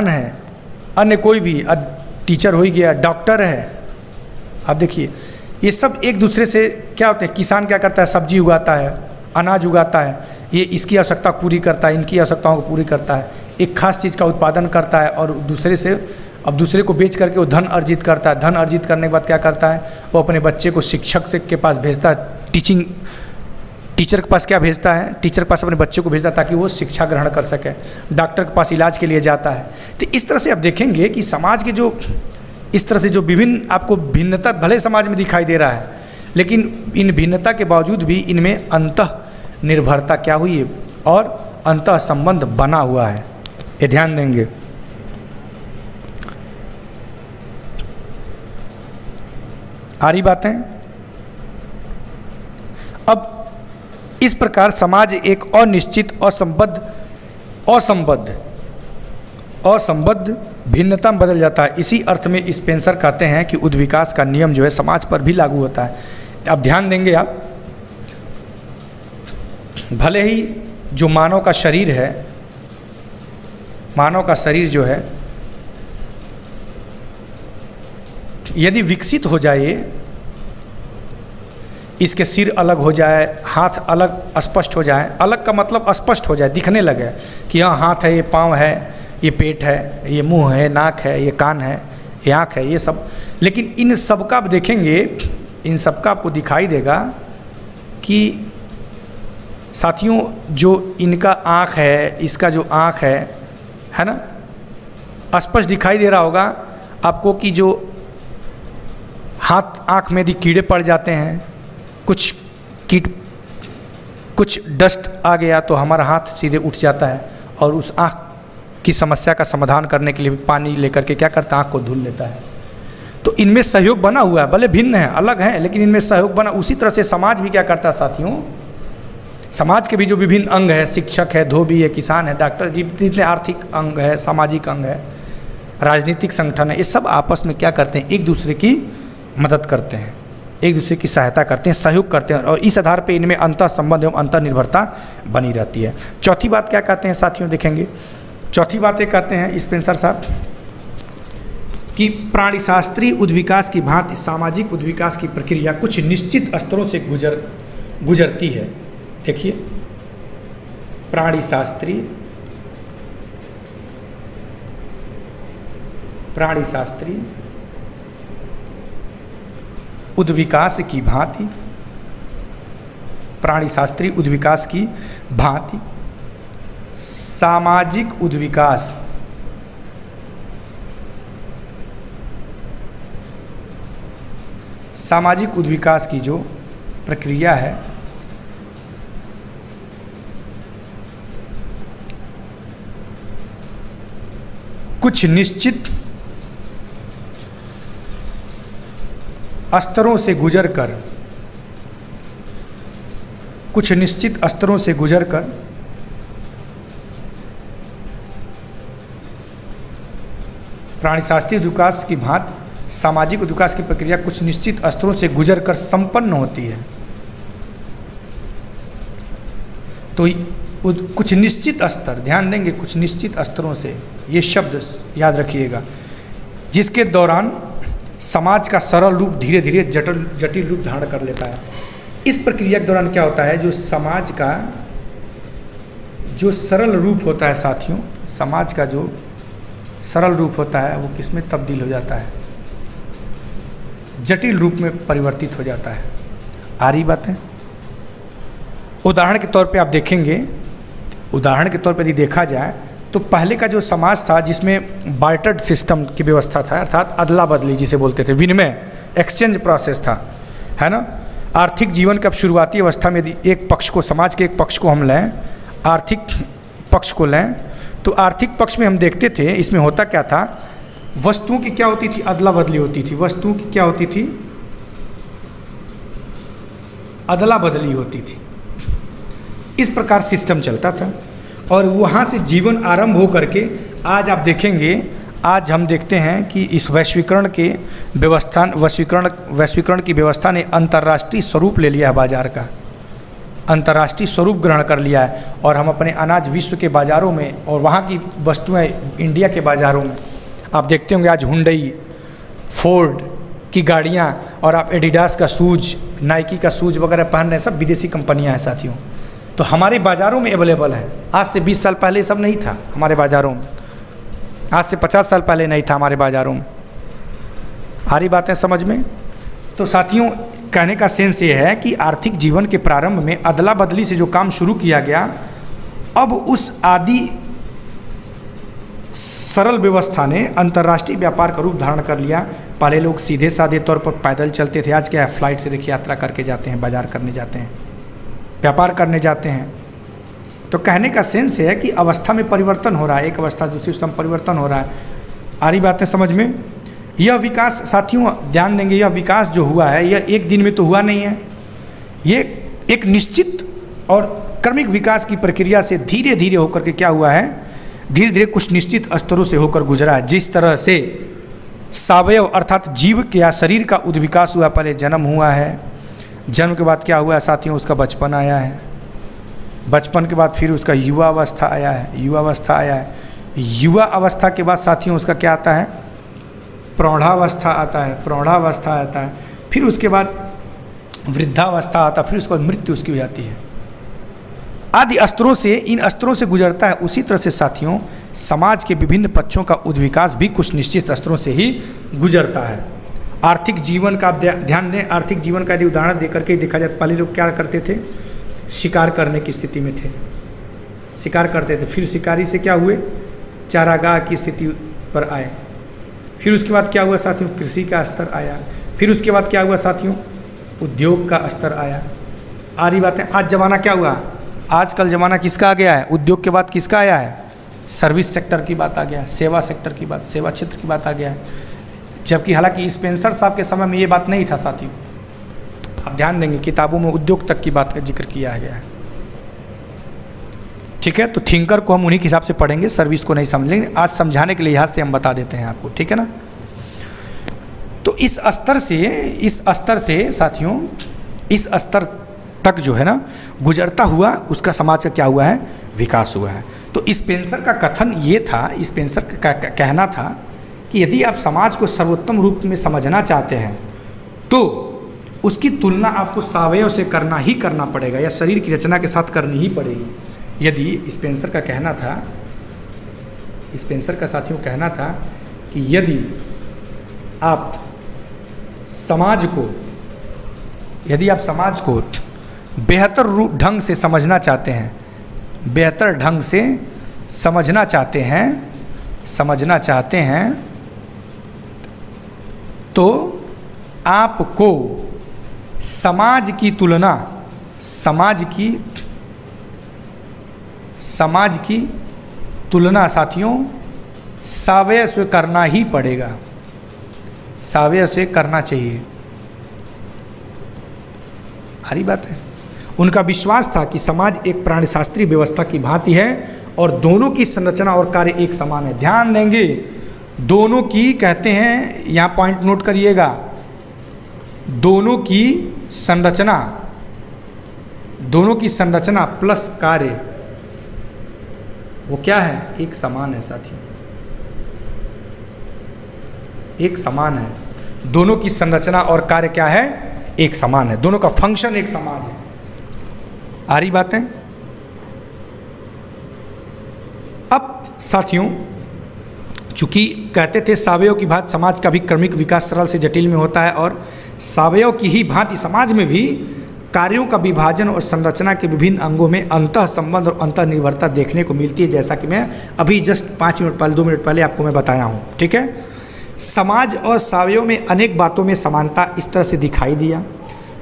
Speaker 1: है, अन्य कोई भी टीचर हो ही गया, डॉक्टर है। आप देखिए ये सब एक दूसरे से क्या होते हैं? किसान क्या करता है? सब्जी उगाता है, अनाज उगाता है, ये इसकी आवश्यकता पूरी करता है, इनकी आवश्यकताओं को पूरी करता है, एक खास चीज़ का उत्पादन करता है और दूसरे को बेच करके वो धन अर्जित करता है। धन अर्जित करने के बाद क्या करता है? वो अपने बच्चे को शिक्षक से के पास भेजता है, टीचर के पास क्या भेजता है? टीचर के पास अपने बच्चे को भेजता है ताकि वो शिक्षा ग्रहण कर सके। डॉक्टर के पास इलाज के लिए जाता है। तो इस तरह से आप देखेंगे कि समाज के जो इस तरह से जो विभिन्न आपको भिन्नता भले समाज में दिखाई दे रहा है, लेकिन इन भिन्नता के बावजूद भी इनमें अंतः निर्भरता क्या हुई है और अंतः संबंध बना हुआ है। ये ध्यान देंगे। आ रही बातें? अब इस प्रकार समाज एक अनिश्चित, असंबद्ध भिन्नता में बदल जाता है। इसी अर्थ में स्पेंसर कहते हैं कि उद्विकास का नियम जो है समाज पर भी लागू होता है। अब ध्यान देंगे आप, भले ही जो मानव का शरीर है, मानव का शरीर जो है यदि विकसित हो जाए, इसके सिर अलग हो जाए, हाथ अलग स्पष्ट हो जाए, अलग का मतलब स्पष्ट हो जाए, दिखने लगे कि हाँ हाथ है, ये पाँव है, ये पेट है, ये मुंह है, नाक है, ये कान है, ये आँख है, ये सब। लेकिन इन सब का आप देखेंगे, इन सब का आपको दिखाई देगा कि साथियों जो इनका आँख है, इसका जो आँख है ना, स्पष्ट दिखाई दे रहा होगा आपको कि जो हाथ आँख में यदि कीड़े पड़ जाते हैं, कुछ डस्ट आ गया तो हमारा हाथ सीधे उठ जाता है और उस आँख की समस्या का समाधान करने के लिए पानी लेकर के क्या करता है? आँख को धुल लेता है। तो इनमें सहयोग बना हुआ है, भले भिन्न है, अलग है, लेकिन इनमें सहयोग बना। उसी तरह से समाज भी क्या करता है साथियों? समाज के भी जो विभिन्न अंग है, शिक्षक है, धोबी है, किसान है, डॉक्टर, जितने आर्थिक अंग है, सामाजिक अंग है, राजनीतिक संगठन है, ये सब आपस में क्या करते हैं? एक दूसरे की मदद करते हैं, एक दूसरे की सहायता करते हैं, सहयोग करते हैं और इस आधार पे इनमें अंतर संबंध एवं अंतर निर्भरता बनी रहती है। चौथी बात क्या कहते हैं साथियों? देखेंगे चौथी बात ये कहते हैं स्पेंसर साहब कि प्राणीशास्त्रीय उद्विकास की भांति सामाजिक उद्विकास की प्रक्रिया कुछ निश्चित स्तरों से गुजरती है। देखिए प्राणीशास्त्रीय उद्विकास की भांति, प्राणीशास्त्रीय उद्विकास की भांति सामाजिक उद्विकास की जो प्रक्रिया है कुछ निश्चित स्तरों से गुजरकर प्राणीशास्त्रीय विकास की भांति सामाजिक विकास की प्रक्रिया कुछ निश्चित स्तरों से गुजरकर संपन्न होती है। तो कुछ निश्चित स्तर, ध्यान देंगे, कुछ निश्चित स्तरों से, ये शब्द याद रखिएगा, जिसके दौरान समाज का सरल रूप धीरे धीरे जटिल रूप धारण कर लेता है। इस प्रक्रिया के दौरान क्या होता है? जो समाज का जो सरल रूप होता है साथियों, समाज का जो सरल रूप होता है वो किस में तब्दील हो जाता है? जटिल रूप में परिवर्तित हो जाता है। आ रही बातें? उदाहरण के तौर पे आप देखेंगे, उदाहरण के तौर पे यदि देखा जाए तो पहले का जो समाज था जिसमें बार्टर्ड सिस्टम की व्यवस्था था, अर्थात अदला बदली जिसे बोलते थे, विनिमय, एक्सचेंज प्रोसेस था, है ना। आर्थिक जीवन के अब शुरुआती अवस्था में यदि एक पक्ष को, समाज के एक पक्ष को हम लें, आर्थिक पक्ष को लें, तो आर्थिक पक्ष में हम देखते थे इसमें होता क्या था, वस्तुओं की क्या होती थी, अदला बदली होती थी। वस्तुओं की क्या होती थी, अदला बदली होती थी। इस प्रकार सिस्टम चलता था और वहाँ से जीवन आरंभ हो करके आज आप देखेंगे, आज हम देखते हैं कि इस वैश्वीकरण की व्यवस्था ने अंतर्राष्ट्रीय स्वरूप ले लिया है, बाजार का अंतर्राष्ट्रीय स्वरूप ग्रहण कर लिया है और हम अपने अनाज विश्व के बाज़ारों में और वहाँ की वस्तुएं इंडिया के बाज़ारों में आप देखते होंगे। आज हुंडई, फोर्ड की गाड़ियाँ और आप एडिडास का शूज, नाइकी का शूज वगैरह पहन रहे हैं, सब विदेशी कंपनियाँ हैं साथियों। तो हमारे बाज़ारों में अवेलेबल है। आज से 20 साल पहले सब नहीं था हमारे बाज़ारों में, आज से 50 साल पहले नहीं था हमारे बाज़ारों में। आ रही बातें समझ में? तो साथियों, कहने का सेंस ये है कि आर्थिक जीवन के प्रारंभ में अदला बदली से जो काम शुरू किया गया, अब उस आदि सरल व्यवस्था ने अंतर्राष्ट्रीय व्यापार का रूप धारण कर लिया। पहले लोग सीधे साधे तौर पर पैदल चलते थे, आज क्या है, फ्लाइट से देखिए यात्रा करके जाते हैं, बाजार करने जाते हैं, व्यापार करने जाते हैं। तो कहने का सेंस है कि अवस्था में परिवर्तन हो रहा है, एक अवस्था दूसरी अवस्था में परिवर्तन हो रहा है। आ रही बातें समझ में? यह विकास साथियों, ध्यान देंगे, यह विकास जो हुआ है यह एक दिन में तो हुआ नहीं है। ये एक निश्चित और क्रमिक विकास की प्रक्रिया से धीरे धीरे होकर के क्या हुआ है, धीरे धीरे कुछ निश्चित स्तरों से होकर गुजरा है। जिस तरह से सावयव अर्थात जीव के या शरीर का उद्विकास हुआ, पहले जन्म हुआ है, जन्म के बाद क्या हुआ है साथियों, उसका बचपन आया है, बचपन के बाद फिर उसका युवा अवस्था आया है, युवा अवस्था आया है, युवा अवस्था के बाद साथियों उसका क्या आता है, प्रौढ़ावस्था आता है, प्रौढ़ावस्था आता है, फिर उसके बाद वृद्धावस्था आता है, फिर उसके बाद मृत्यु उसकी हो जाती है। आदि स्तरों से, इन स्तरों से गुजरता है। उसी तरह से साथियों समाज के विभिन्न पक्षों का उद्विकास भी कुछ निश्चित स्तरों से ही गुजरता है। आर्थिक जीवन का ध्यान दें, आर्थिक जीवन का यदि उदाहरण देकर के देखा जाए, पहले लोग क्या करते थे, शिकार करने की स्थिति में थे, शिकार करते थे, फिर शिकारी से क्या हुए, चारागाह की स्थिति पर आए, फिर उसके बाद क्या हुआ साथियों, कृषि का स्तर आया, फिर उसके बाद क्या हुआ साथियों, उद्योग का स्तर आया। आ रही बातें? आज ज़माना क्या हुआ, आजकल ज़माना किसका आ गया है, उद्योग के बाद किसका आया है, सर्विस सेक्टर की बात आ गया है, सेवा सेक्टर की बात, सेवा क्षेत्र की बात आ गया है। जबकि हालांकि स्पेंसर साहब के समय में ये बात नहीं था साथियों। आप ध्यान देंगे किताबों में उद्योग तक की बात का जिक्र किया गया है, ठीक है। तो थिंकर को हम उन्हीं के हिसाब से पढ़ेंगे, सर्विस को नहीं समझ लेंगे। आज समझाने के लिहाज से हम बता देते हैं आपको, ठीक है ना। तो इस स्तर से साथियों, इस स्तर तक जो है ना गुजरता हुआ उसका समाज का क्या हुआ है, विकास हुआ है। तो स्पेंसर का कथन ये था, स्पेंसर का कहना था कि यदि आप समाज को सर्वोत्तम रूप में समझना चाहते हैं तो उसकी तुलना आपको सावयव से करना ही करना पड़ेगा, या शरीर की रचना के साथ करनी ही पड़ेगी। यदि स्पेंसर का कहना था, स्पेंसर का साथियों कहना था कि यदि आप समाज को बेहतर ढंग से समझना चाहते हैं, बेहतर ढंग से समझना चाहते हैं तो आपको समाज की तुलना साथियों सावयव से करना ही पड़ेगा, सावयव से करना चाहिए। हरी बात है। उनका विश्वास था कि समाज एक प्राणीशास्त्रीय व्यवस्था की भांति है और दोनों की संरचना और कार्य एक समान है। ध्यान देंगे, दोनों की कहते हैं, यहाँ पॉइंट नोट करिएगा, दोनों की संरचना प्लस कार्य वो क्या है, एक समान है साथियों, एक समान है। दोनों की संरचना और कार्य क्या है, एक समान है, दोनों का फंक्शन एक समान है। आ रही बातें? अब साथियों चूंकि कहते थे सावयव की भांति समाज का भी क्रमिक विकास सरल से जटिल में होता है और सावयव की ही भांति समाज में भी कार्यों का विभाजन और संरचना के विभिन्न अंगों में अंतः संबंध और अंतः निर्भरता देखने को मिलती है, जैसा कि मैं अभी जस्ट 5 मिनट पहले 2 मिनट पहले आपको मैं बताया हूँ। ठीक है, समाज और सावयव में अनेक बातों में समानता इस तरह से दिखाई दिया।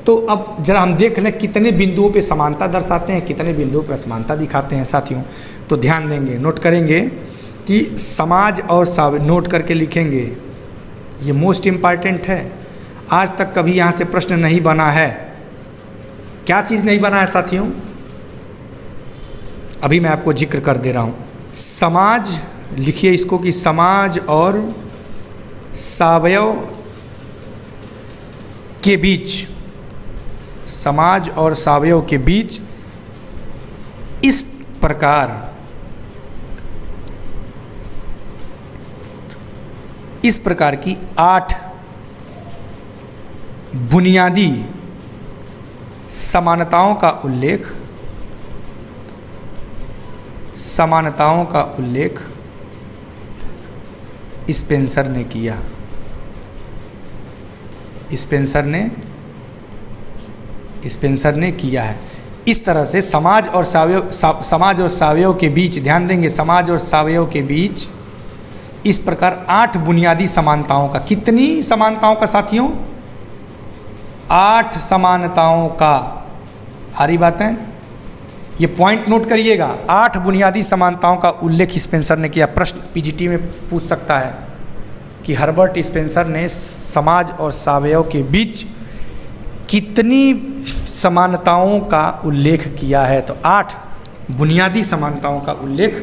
Speaker 1: तो अब जरा हम देख लें कितने बिंदुओं पे समानता दर्शाते हैं, कितने बिंदुओं पे असमानता दिखाते हैं साथियों। तो ध्यान देंगे, नोट करेंगे कि समाज और सावयव, नोट करके लिखेंगे, ये मोस्ट इम्पॉर्टेंट है। आज तक कभी यहाँ से प्रश्न नहीं बना है। क्या चीज़ नहीं बना है साथियों, अभी मैं आपको जिक्र कर दे रहा हूँ। समाज, लिखिए इसको कि समाज और सावयव के बीच, समाज और सावयव के बीच इस प्रकार की 8 बुनियादी समानताओं का उल्लेख स्पेंसर ने किया। स्पेंसर ने किया है। इस तरह से समाज और सावयव के बीच, ध्यान देंगे, समाज और सावयव के बीच इस प्रकार 8 बुनियादी समानताओं का, कितनी समानताओं का साथियों, 8 समानताओं का। आ रही बात है, ये पॉइंट नोट करिएगा। 8 बुनियादी समानताओं का उल्लेख स्पेंसर ने किया। प्रश्न पीजीटी में पूछ सकता है कि हर्बर्ट स्पेंसर ने समाज और सावयव के बीच कितनी समानताओं का उल्लेख किया है। तो 8 बुनियादी समानताओं का उल्लेख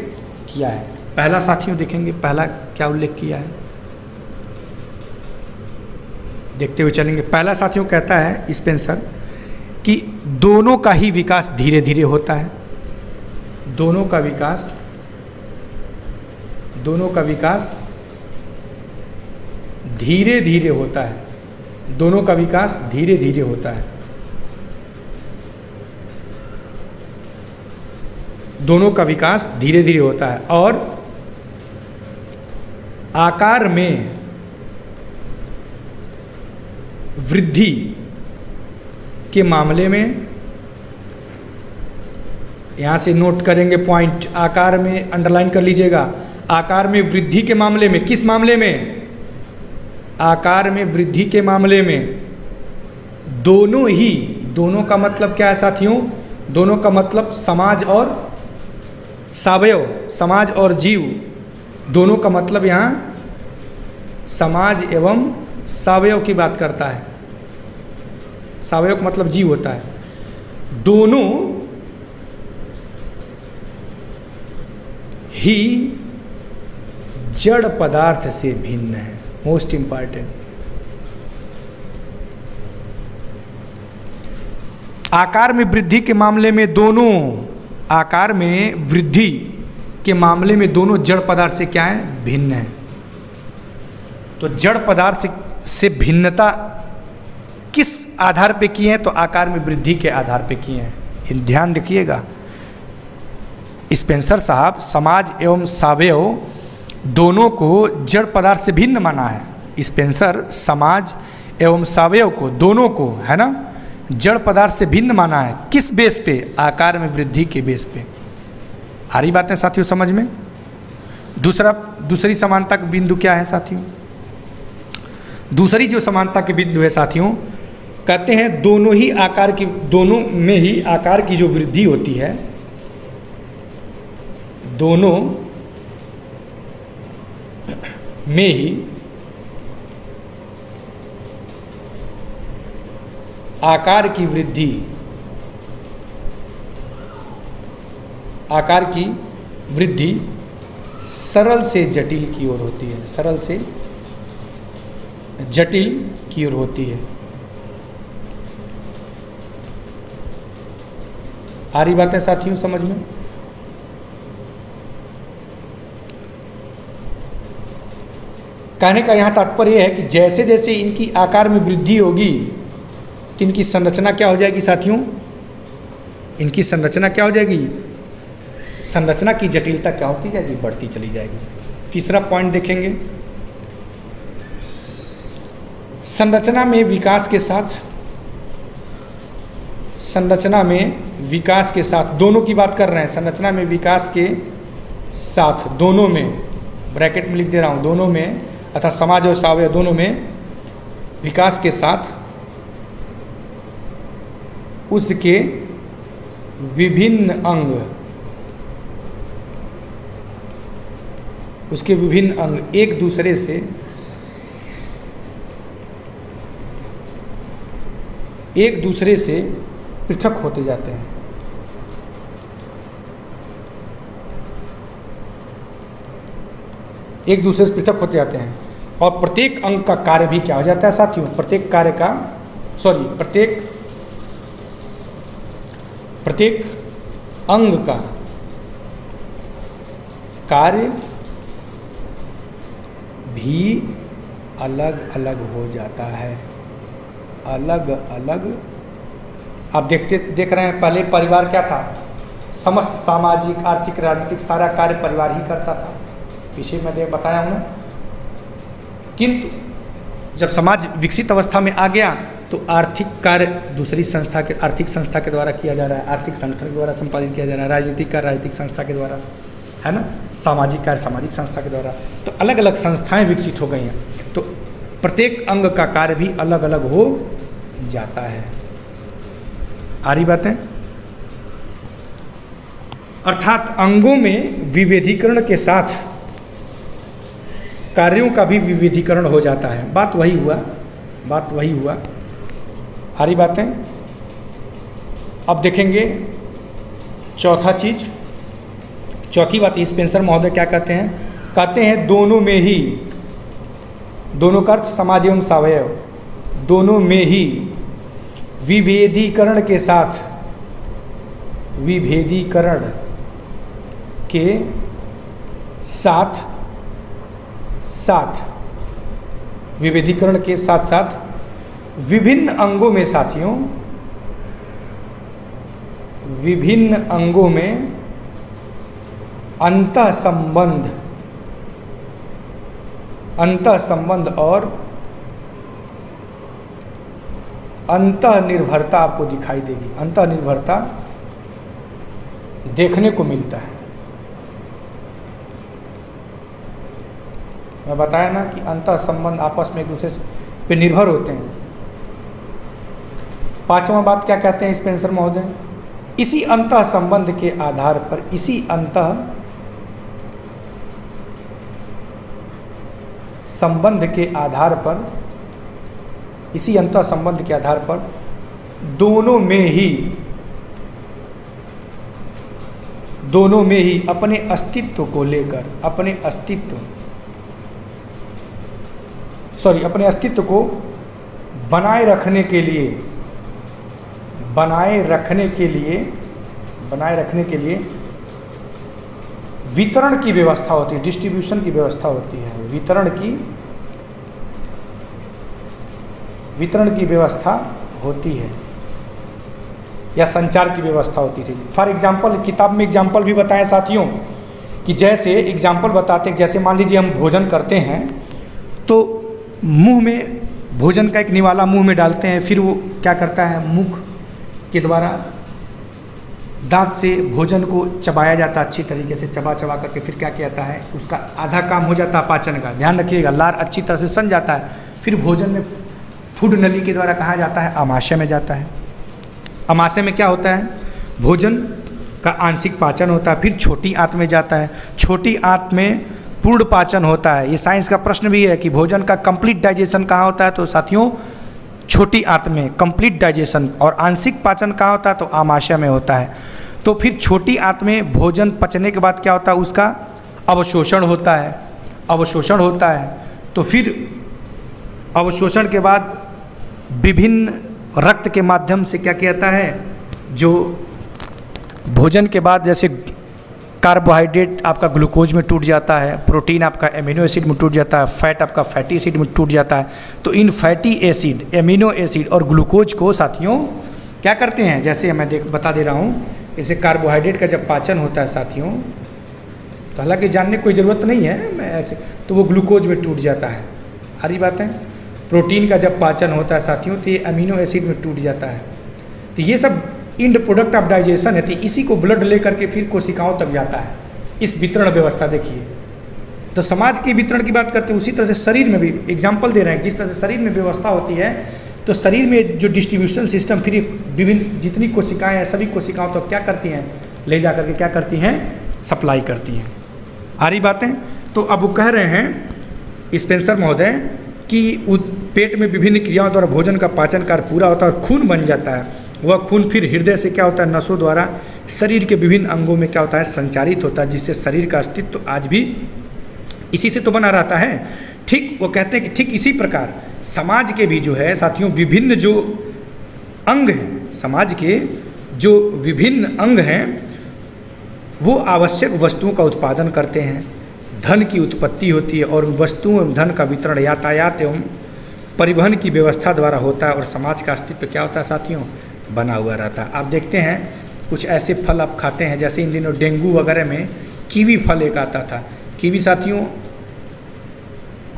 Speaker 1: किया है। पहला साथियों देखेंगे, पहला क्या उल्लेख किया है, देखते हुए चलेंगे। पहला साथियों कहता है स्पेंसर कि दोनों का ही विकास धीरे धीरे होता है। दोनों का विकास धीरे धीरे होता है। दोनों का विकास धीरे धीरे होता है। दोनों का विकास धीरे धीरे होता है और आकार में वृद्धि के मामले में, यहाँ से नोट करेंगे पॉइंट, आकार में अंडरलाइन कर लीजिएगा। आकार में वृद्धि के मामले में, किस मामले में, आकार में वृद्धि के मामले में दोनों का मतलब क्या है साथियों, दोनों का मतलब समाज और सावयव, समाज और जीव, दोनों का मतलब यहाँ समाज एवं सावयव की बात करता है। सावयव का मतलब जीव होता है। दोनों ही जड़ पदार्थ से भिन्न है। मोस्ट इंपॉर्टेंट, आकार में वृद्धि के मामले में दोनों, आकार में वृद्धि के मामले में दोनों जड़ पदार्थ से क्या है, भिन्न है। तो जड़ पदार्थ से भिन्नता किस आधार पे की है, तो आकार में वृद्धि के आधार पे की है। ध्यान रखिएगा, स्पेंसर साहब समाज एवं सावयव दोनों को जड़ पदार्थ से भिन्न माना है। स्पेंसर समाज एवं सावयव को, दोनों को, है ना, जड़ पदार्थ से भिन्न माना है। किस बेस पे, आकार में वृद्धि के बेस पे। आ रही बातें साथियों समझ में। दूसरी समानता का बिंदु क्या है साथियों, दूसरी जो समानता के बिंदु है साथियों, कहते हैं दोनों में ही आकार की जो वृद्धि होती है, दोनों में ही आकार की वृद्धि सरल से जटिल की ओर होती है। सरल से जटिल की ओर होती है। आ रही बातें साथियों समझ में। कहने का यहाँ तात्पर्य है कि जैसे जैसे इनकी आकार में वृद्धि होगी, कि इनकी संरचना क्या हो जाएगी साथियों, इनकी संरचना क्या हो जाएगी, संरचना की जटिलता क्या होती जाएगी, बढ़ती चली जाएगी। तीसरा पॉइंट देखेंगे, संरचना में विकास के साथ संरचना में विकास के साथ, दोनों की बात कर रहे हैं, संरचना में विकास के साथ, दोनों में, ब्रैकेट में लिख दे रहा हूँ, दोनों में, अर्थात समाज और सावयव दोनों में विकास के साथ उसके विभिन्न अंग, उसके विभिन्न अंग एक दूसरे से पृथक होते जाते हैं। एक दूसरे से पृथक होते जाते हैं और प्रत्येक अंग का कार्य भी क्या हो जाता है साथियों, प्रत्येक अंग का कार्य भी अलग अलग हो जाता है, अलग अलग। आप देख रहे हैं, पहले परिवार क्या था, समस्त सामाजिक आर्थिक राजनीतिक सारा कार्य परिवार ही करता था, पीछे मैं बताया हूँ ना। किंतु जब समाज विकसित अवस्था में आ गया तो आर्थिक कार्य दूसरी संस्था के, आर्थिक संस्था के द्वारा किया जा रहा है, आर्थिक संगठन के द्वारा संपादित किया जा रहा है, राजनीतिक कार्य राजनीतिक संस्था के द्वारा, है ना, सामाजिक कार्य सामाजिक संस्था के द्वारा। तो अलग अलग संस्थाएं विकसित हो गई हैं, तो प्रत्येक अंग का कार्य भी अलग अलग हो जाता है। आ रही बातें? अर्थात अंगों में विभेदीकरण के साथ कार्यों का भी विविधीकरण हो जाता है। बात वही हुआ। आ रही बातें? अब देखेंगे चौथी बात, स्पेंसर महोदय क्या कहते हैं, दोनों में ही, दोनों का अर्थ समाज एवं सावयव, दोनों में ही विभेदीकरण के साथ विभिन्न अंगों में साथियों, विभिन्न अंगों में अंतः संबंध और अंतः निर्भरता आपको दिखाई देगी, अंतः निर्भरता देखने को मिलता है। मैं बताया ना कि अंतः संबंध आपस में एक दूसरे पे निर्भर होते हैं। पांचवा बात क्या कहते हैं स्पेंसर महोदय, इसी अंतः संबंध के आधार पर, इसी अंतः संबंध के आधार पर दोनों में ही अपने अस्तित्व को बनाए रखने के लिए वितरण की व्यवस्था होती है, डिस्ट्रीब्यूशन की व्यवस्था होती है, वितरण की व्यवस्था होती है या संचार की व्यवस्था होती थी। फॉर एग्जाम्पल, किताब में एग्जाम्पल भी बताएं साथियों, कि जैसे एग्जाम्पल बताते हैं, जैसे मान लीजिए हम भोजन करते हैं तो मुंह में भोजन का एक निवाला मुंह में डालते हैं, फिर वो क्या करता है, मुख के द्वारा दांत से भोजन को चबाया जाता है, अच्छी तरीके से चबा करके फिर क्या किया जाता है, उसका आधा काम हो जाता है पाचन का, ध्यान रखिएगा, लार अच्छी तरह से सन जाता है, फिर भोजन में फूड नली के द्वारा कहा जाता है आमाशय में जाता है। आमाशय में क्या होता है, भोजन का आंशिक पाचन होता है, फिर छोटी आंत में जाता है, छोटी आंत में पूर्ण पाचन होता है। ये साइंस का प्रश्न भी है कि भोजन का कंप्लीट डाइजेशन कहाँ होता है, तो साथियों छोटी आंत में कंप्लीट डाइजेशन, और आंशिक पाचन कहाँ होता है, तो आमाशय में होता है। तो फिर छोटी आंत में भोजन पचने के बाद क्या होता है, उसका अवशोषण होता है, तो फिर अवशोषण के बाद विभिन्न रक्त के माध्यम से क्या किया जाता है, जो भोजन के बाद जैसे कार्बोहाइड्रेट आपका ग्लूकोज में टूट जाता है, प्रोटीन आपका एमिनो एसिड में टूट जाता है, फैट आपका फैटी एसिड में टूट जाता है, तो इन फैटी एसिड, एमिनो एसिड और ग्लूकोज को साथियों क्या करते हैं, जैसे मैं बता दे रहा हूँ, जैसे कार्बोहाइड्रेट का जब पाचन होता है साथियों, तो हालांकि जानने की कोई ज़रूरत नहीं है, मैं ऐसे, तो वो ग्लूकोज में टूट जाता है। हरी बात है। प्रोटीन का जब पाचन होता है साथियों, तो ये अमीनो एसिड में टूट जाता है, तो ये सब इंड प्रोडक्ट ऑफ डाइजेशन है। तो इसी को ब्लड लेकर के फिर कोशिकाओं तक जाता है। इस वितरण व्यवस्था देखिए, तो समाज के वितरण की बात करते हैं, उसी तरह से शरीर में भी एग्जाम्पल दे रहे हैं। जिस तरह से शरीर में व्यवस्था होती है, तो शरीर में जो डिस्ट्रीब्यूशन सिस्टम फिर विभिन्न जितनी कोशिकाएं हैं सभी कोशिकाओं तक क्या करती हैं, ले जा करके क्या करती हैं, सप्लाई करती हैं। आ रही बातें। तो अब वो कह रहे हैं स्पेंसर महोदय कि पेट में विभिन्न क्रियाओं द्वारा भोजन का पाचन कार्य पूरा होता है और खून बन जाता है। वह खून फिर हृदय से क्या होता है, नसों द्वारा शरीर के विभिन्न अंगों में क्या होता है, संचारित होता है, जिससे शरीर का अस्तित्व आज भी इसी से तो बना रहता है। ठीक वो कहते हैं कि ठीक इसी प्रकार समाज के भी जो है साथियों विभिन्न जो अंग हैं, समाज के जो विभिन्न अंग हैं वो आवश्यक वस्तुओं का उत्पादन करते हैं, धन की उत्पत्ति होती है और वस्तुओं एवं धन का वितरण यातायात एवं परिवहन की व्यवस्था द्वारा होता है और समाज का अस्तित्व क्या होता है साथियों, बना हुआ रहता है। आप देखते हैं कुछ ऐसे फल आप खाते हैं, जैसे इन दिनों डेंगू वगैरह में कीवी फल एक आता था। कीवी साथियों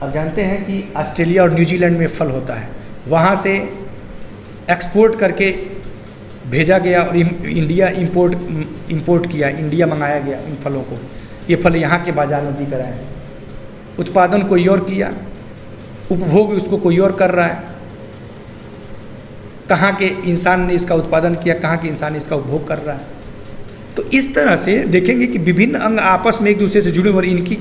Speaker 1: आप जानते हैं कि ऑस्ट्रेलिया और न्यूजीलैंड में फल होता है, वहाँ से एक्सपोर्ट करके भेजा गया और इंडिया इंपोर्ट किया, इंडिया मंगाया गया इन फलों को। ये फल यहाँ के बाज़ार में बिक रहे हैं। उत्पादन कोई और किया, उपभोग उसको कोई और कर रहा है। कहाँ के इंसान ने इसका उत्पादन किया, कहाँ के इंसान इसका उपभोग कर रहा है। तो इस तरह से देखेंगे कि विभिन्न अंग आपस में एक दूसरे से जुड़े और इनके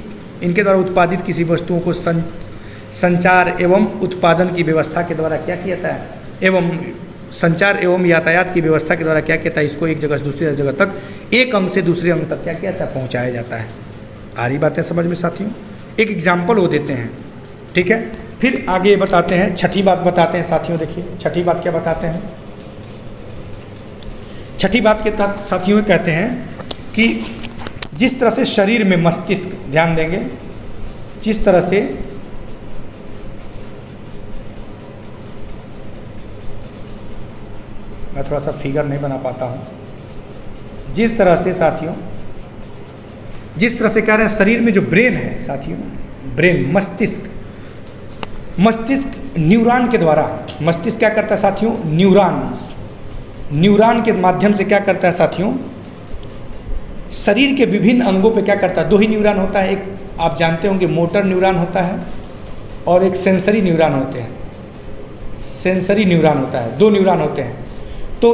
Speaker 1: द्वारा उत्पादित किसी वस्तुओं को संचार एवं उत्पादन की व्यवस्था के द्वारा क्या किया जाता है, एवं संचार एवं यातायात की व्यवस्था के द्वारा क्या कहता है, इसको एक जगह से दूसरी जगह तक, एक अंग से दूसरे अंग तक क्या कहता है, पहुंचाया जाता है। आ रही बातें समझ में साथियों। एक एग्जाम्पल वो देते हैं, ठीक है। फिर आगे बताते हैं, छठी बात बताते हैं साथियों। देखिए छठी बात क्या बताते हैं। छठी बात के तहत साथियों कहते हैं कि जिस तरह से शरीर में मस्तिष्क, ध्यान देंगे, जिस तरह से मैं थोड़ा सा फिगर नहीं बना पाता हूँ, जिस तरह से साथियों, जिस तरह से कह रहे हैं शरीर में जो ब्रेन है साथियों, ब्रेन मस्तिष्क न्यूरॉन के द्वारा, मस्तिष्क क्या करता है साथियों, न्यूरॉन के माध्यम से क्या करता है साथियों, शरीर के विभिन्न अंगों पे क्या करता है। दो ही न्यूरॉन होता है, एक आप जानते होंगे मोटर न्यूरॉन होता है और एक सेंसरी न्यूरॉन होते हैं। सेंसरी न्यूरॉन होता है, दो न्यूरॉन होते हैं। तो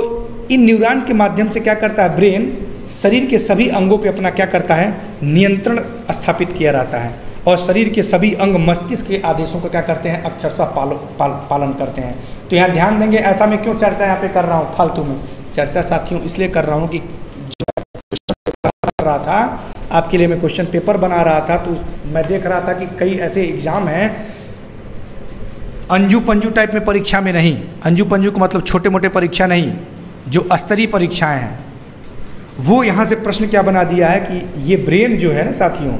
Speaker 1: इन न्यूरॉन के माध्यम से क्या करता है ब्रेन, शरीर के सभी अंगों पे अपना क्या करता है, नियंत्रण स्थापित किया रहता है और शरीर के सभी अंग मस्तिष्क के आदेशों को क्या करते हैं, अक्षरशः पालन करते हैं। तो यहाँ ध्यान देंगे, ऐसा मैं क्यों चर्चा यहाँ पे कर रहा हूँ फालतू में चर्चा साथियों, इसलिए कर रहा हूँ कि कर रहा था आपके लिए, मैं क्वेश्चन पेपर बना रहा था तो मैं देख रहा था कि कई ऐसे एग्जाम हैं अंजू पंजू टाइप में परीक्षा में नहीं, अंजू पंजू का मतलब छोटे मोटे परीक्षा नहीं, जो स्तरीय परीक्षाएं हैं, वो यहाँ से प्रश्न क्या बना दिया है कि ये ब्रेन जो है ना साथियों,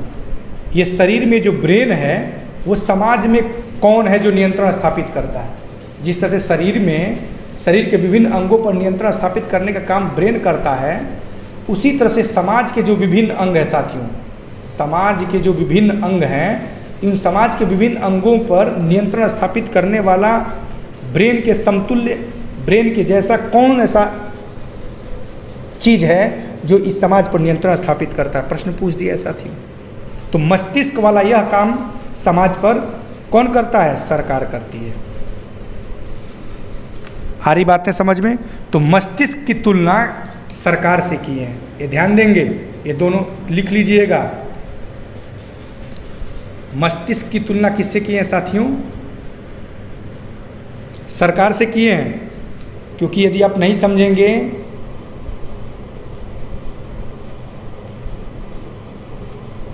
Speaker 1: ये शरीर में जो ब्रेन है वो समाज में कौन है जो नियंत्रण स्थापित करता है। जिस तरह से शरीर के विभिन्न अंगों पर नियंत्रण स्थापित करने का काम ब्रेन करता है, उसी तरह से समाज के जो विभिन्न अंग हैं साथियों, समाज के जो विभिन्न अंग हैं, इन समाज के विभिन्न अंगों पर नियंत्रण स्थापित करने वाला ब्रेन के समतुल्य, ब्रेन के जैसा कौन ऐसा चीज़ है जो इस समाज पर नियंत्रण स्थापित करता है, प्रश्न पूछ दिया है साथियों। तो मस्तिष्क वाला यह काम समाज पर कौन करता है, सरकार करती है। आ रही बातें समझ में। तो मस्तिष्क की तुलना सरकार से की है, ये ध्यान देंगे, ये दोनों लिख लीजिएगा। मस्तिष्क की तुलना किससे की है साथियों, सरकार से किए हैं। क्योंकि यदि आप नहीं समझेंगे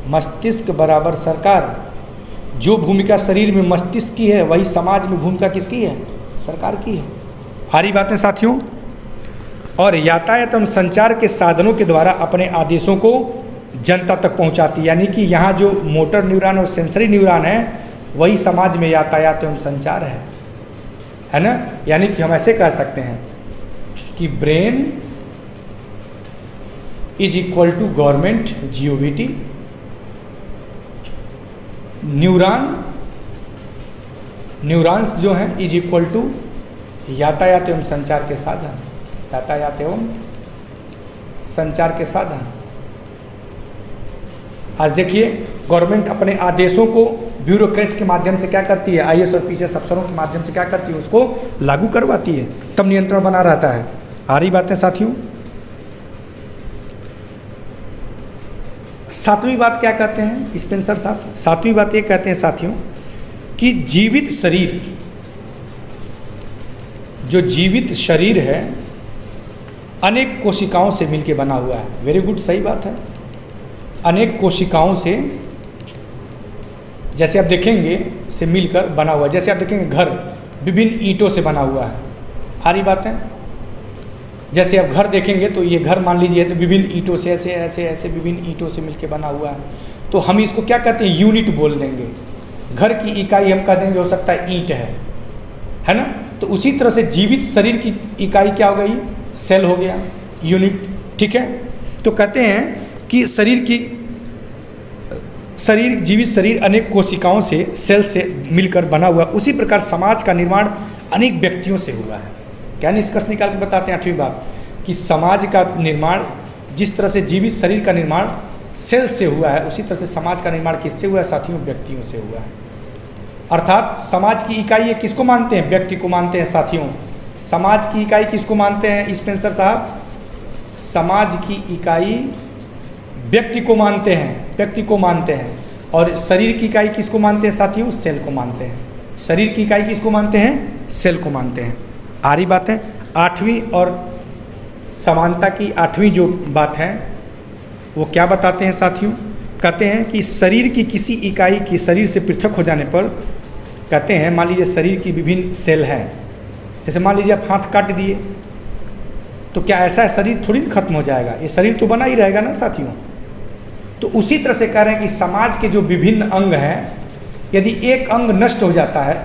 Speaker 1: मस्तिष्क बराबर सरकार, जो भूमिका शरीर में मस्तिष्क की है वही समाज में भूमिका किसकी है, सरकार की है। सारी बातें साथियों। और यातायात एवं संचार के साधनों के द्वारा अपने आदेशों को जनता तक पहुंचाती, यानी कि यहाँ जो मोटर न्यूरॉन और सेंसरी न्यूरॉन है वही समाज में यातायात एवं संचार है ना। यानी कि हम ऐसे कह सकते हैं कि brain is equal to government GOVT, neurons जो हैं इज इक्वल टू यातायात एवं संचार के साधन। यातायात एवं संचार के साधन। आज देखिए गवर्नमेंट अपने आदेशों को ब्यूरोक्रेट के माध्यम से क्या करती है, आईएएस और पीसीएस अफसरों के माध्यम से क्या करती है, उसको लागू करवाती है, तब नियंत्रण बना रहता है। आ रही बातें साथियों। सातवीं बात क्या कहते हैं स्पेंसर साहब? सातवीं बात ये कहते हैं साथियों कि जीवित शरीर, जो जीवित शरीर है अनेक कोशिकाओं से मिलकर बना हुआ है। वेरी गुड, सही बात है। अनेक कोशिकाओं से, जैसे आप देखेंगे, से मिलकर बना हुआ है। जैसे आप देखेंगे घर विभिन्न ईंटों से बना हुआ है। आ रही बात है। जैसे आप घर देखेंगे तो ये घर मान लीजिए तो विभिन्न ईंटों से ऐसे ऐसे ऐसे विभिन्न ईंटों से मिलकर बना हुआ है। तो हम इसको क्या कहते हैं, यूनिट बोल देंगे। घर की इकाई हम कह देंगे हो सकता है ईंट है ना। तो उसी तरह से जीवित शरीर की इकाई क्या हो गई, सेल हो गया, यूनिट। ठीक है। तो कहते हैं कि जीवित शरीर अनेक कोशिकाओं से, सेल से मिलकर बना हुआ। उसी प्रकार समाज का निर्माण अनेक व्यक्तियों से हुआ है। क्या निष्कर्ष निकाल के बताते हैं आठवीं बात, कि समाज का निर्माण, जिस तरह से जीवित शरीर का निर्माण सेल से हुआ है, उसी तरह से समाज का निर्माण किससे हुआ है साथियों, व्यक्तियों से हुआ है। अर्थात समाज की इकाई ये किसको मानते हैं, व्यक्ति को मानते हैं साथियों। समाज की इकाई किसको मानते हैं स्पेंसर साहब? समाज की इकाई व्यक्ति को मानते हैं, व्यक्ति को मानते हैं। और शरीर की इकाई किसको मानते हैं साथियों? सेल को मानते हैं। शरीर की इकाई किसको मानते हैं? सेल को मानते हैं। आ रही बात है। आठवीं और समानता की आठवीं जो बात है वो क्या बताते हैं साथियों? कहते हैं कि शरीर की किसी इकाई की शरीर से पृथक हो जाने पर, कहते हैं मान लीजिए शरीर की विभिन्न सेल हैं, जैसे मान लीजिए आप हाथ काट दिए तो क्या ऐसा शरीर थोड़ी खत्म हो जाएगा, ये शरीर तो बना ही रहेगा ना साथियों। तो उसी तरह से कह रहे हैं कि समाज के जो विभिन्न अंग हैं, यदि एक अंग नष्ट हो जाता है,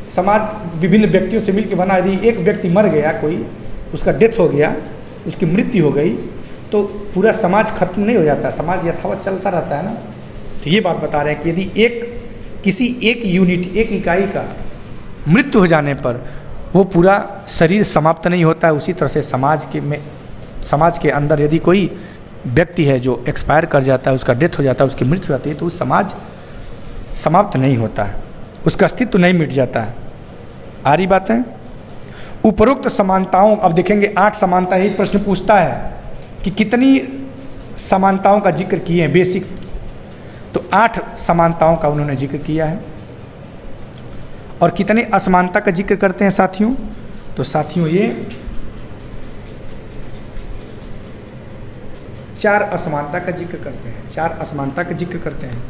Speaker 1: समाज विभिन्न व्यक्तियों से मिलकर बना, यदि एक व्यक्ति मर गया, कोई उसका डेथ हो गया, उसकी मृत्यु हो गई, तो पूरा समाज खत्म नहीं हो जाता, समाज यथावत चलता रहता है ना। तो ये बात बता रहे हैं कि यदि किसी एक यूनिट, एक इकाई का मृत्यु हो जाने पर वो पूरा शरीर समाप्त नहीं होता है। उसी तरह से समाज के अंदर यदि कोई व्यक्ति है जो एक्सपायर कर जाता है, उसका डेथ हो जाता है, उसकी मृत्यु हो जाती है, तो समाज समाप्त नहीं होता है, उसका अस्तित्व नहीं मिट जाता है। आ रही बात है। उपरोक्त समानताओं, अब देखेंगे 8 समानता, यही प्रश्न पूछता है कि कितनी समानताओं का जिक्र किए हैं बेसिक, तो 8 समानताओं का उन्होंने जिक्र किया है। और कितने असमानता का जिक्र करते हैं साथियों? तो साथियों ये 4 असमानता का जिक्र करते हैं, 4 असमानता का जिक्र करते हैं।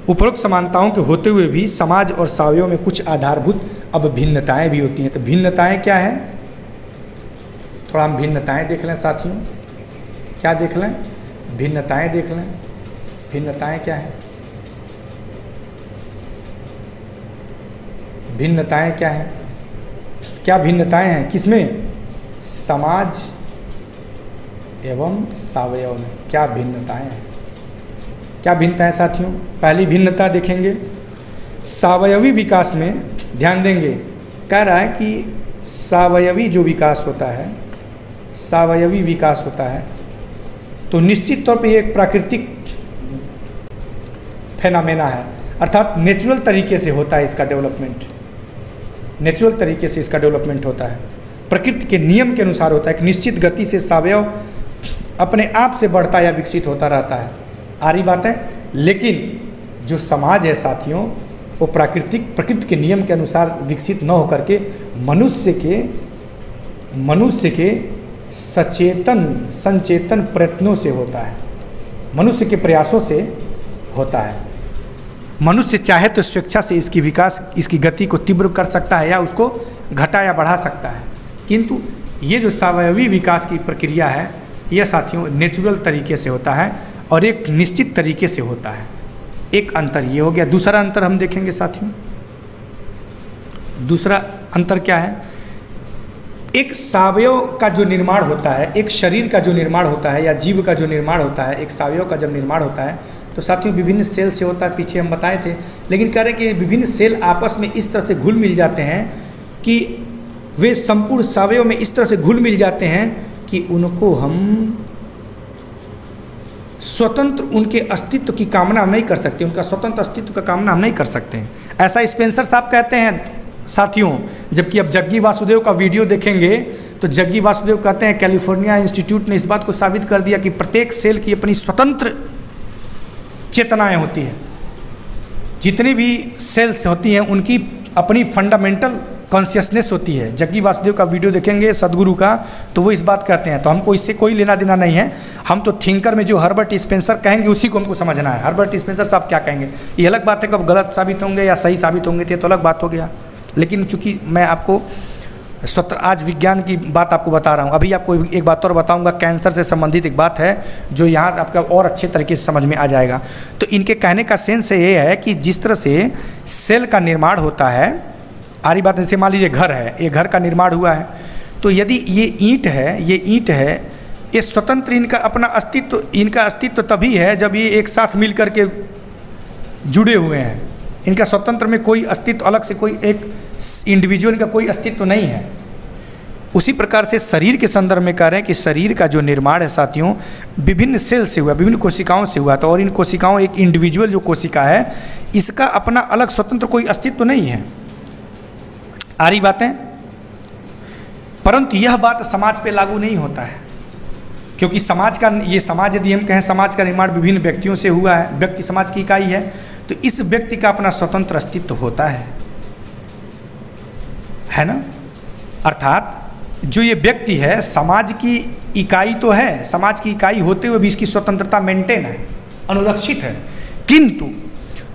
Speaker 1: उपरोक्त समानताओं के होते हुए भी समाज और सावयव में कुछ आधारभूत अब भिन्नताएं भी होती हैं। तो भिन्नताएं क्या है, थोड़ा हम भिन्नताएं देख लें साथियों। क्या देख लें? भिन्नताएं देख लें। भिन्नताएं क्या है? भिन्नताएं क्या है? क्या भिन्नताएं हैं किसमें? समाज एवं सावयव में क्या भिन्नताएं हैं? क्या भिन्नताएं साथियों? पहली भिन्नता देखेंगे, सावयवी विकास में ध्यान देंगे। कह रहा है कि सावयवी जो विकास होता है, सावयवी विकास होता है, तो निश्चित तौर पे ये एक प्राकृतिक फेनामेना है, अर्थात नेचुरल तरीके से होता है इसका डेवलपमेंट। नेचुरल तरीके से इसका डेवलपमेंट होता है, प्रकृति के नियम के अनुसार होता है। एक निश्चित गति से सावयव अपने आप से बढ़ता या विकसित होता रहता है। आ रही बात है। लेकिन जो समाज है साथियों, वो प्रकृति के नियम के अनुसार विकसित न होकर के मनुष्य के संचेतन प्रयत्नों से होता है, मनुष्य के प्रयासों से होता है। मनुष्य चाहे तो स्वेच्छा से इसकी गति को तीव्र कर सकता है या उसको घटा या बढ़ा सकता है, किंतु ये जो सावयवी विकास की प्रक्रिया है, यह साथियों नेचुरल तरीके से होता है और एक निश्चित तरीके से होता है। एक अंतर ये हो गया। दूसरा अंतर हम देखेंगे साथियों। दूसरा अंतर क्या है? एक सावयव का जो निर्माण होता है, एक शरीर का जो निर्माण होता है या जीव का जो निर्माण होता है, एक सावयव का जब निर्माण होता है तो साथियों विभिन्न सेल से होता है, पीछे हम बताए थे। लेकिन कह रहे हैं कि विभिन्न सेल आपस में इस तरह से घुल मिल जाते हैं कि वे संपूर्ण सावयव में इस तरह से घुल मिल जाते हैं कि उनको हम स्वतंत्र उनके अस्तित्व की कामना हम नहीं कर सकते, उनका स्वतंत्र अस्तित्व का कामना हम नहीं कर सकते हैं। ऐसा स्पेंसर साहब कहते हैं साथियों। जबकि अब जग्गी वासुदेव का वीडियो देखेंगे तो जग्गी वासुदेव कहते हैं कैलिफोर्निया इंस्टीट्यूट ने इस बात को साबित कर दिया कि प्रत्येक सेल की अपनी स्वतंत्र चेतनाएं होती हैं। जितनी भी सेल्स होती हैं उनकी अपनी फंडामेंटल कॉन्शियसनेस होती है। जग्गी वासुदेव का वीडियो देखेंगे सदगुरु का तो वो इस बात कहते हैं। तो हमको इससे कोई लेना देना नहीं है। हम तो थिंकर में जो हर्बर्ट स्पेंसर कहेंगे उसी को हमको समझना है। हर्बर्ट स्पेंसर साहब क्या कहेंगे ये अलग बात है, कब गलत साबित होंगे या सही साबित होंगे तो अलग बात हो गया। लेकिन चूंकि मैं आपको आज विज्ञान की बात आपको बता रहा हूँ, अभी आपको एक बात और बताऊँगा, कैंसर से संबंधित एक बात है जो यहाँ आपका और अच्छे तरीके से समझ में आ जाएगा। तो इनके कहने का सेंस ये है कि जिस तरह से सेल का निर्माण होता है, आरी बात, जैसे मान लीजिए घर है, ये घर का निर्माण हुआ है तो यदि ये ईंट है, ये स्वतंत्र इनका अपना अस्तित्व, इनका अस्तित्व तभी है जब ये एक साथ मिल कर के जुड़े हुए हैं। इनका स्वतंत्र में कोई अस्तित्व अलग से कोई एक इंडिविजुअल का कोई अस्तित्व नहीं है। उसी प्रकार से शरीर के संदर्भ में कह रहे हैं कि शरीर का जो निर्माण है साथियों विभिन्न सेल से हुआ, विभिन्न कोशिकाओं से हुआ। तो और इन कोशिकाओं, एक इंडिविजुअल जो कोशिका है इसका अपना अलग स्वतंत्र कोई अस्तित्व नहीं है। आ रही बातें? परंतु यह बात समाज पे लागू नहीं होता है, क्योंकि समाज का ये समाज, यदि हम कहें समाज का निर्माण विभिन्न व्यक्तियों से हुआ है, व्यक्ति समाज की इकाई है, तो इस व्यक्ति का अपना स्वतंत्र अस्तित्व होता है ना। अर्थात जो ये व्यक्ति है समाज की इकाई तो है, समाज की इकाई होते हुए भी इसकी स्वतंत्रता मेंटेन है, अनुरक्षित है। किंतु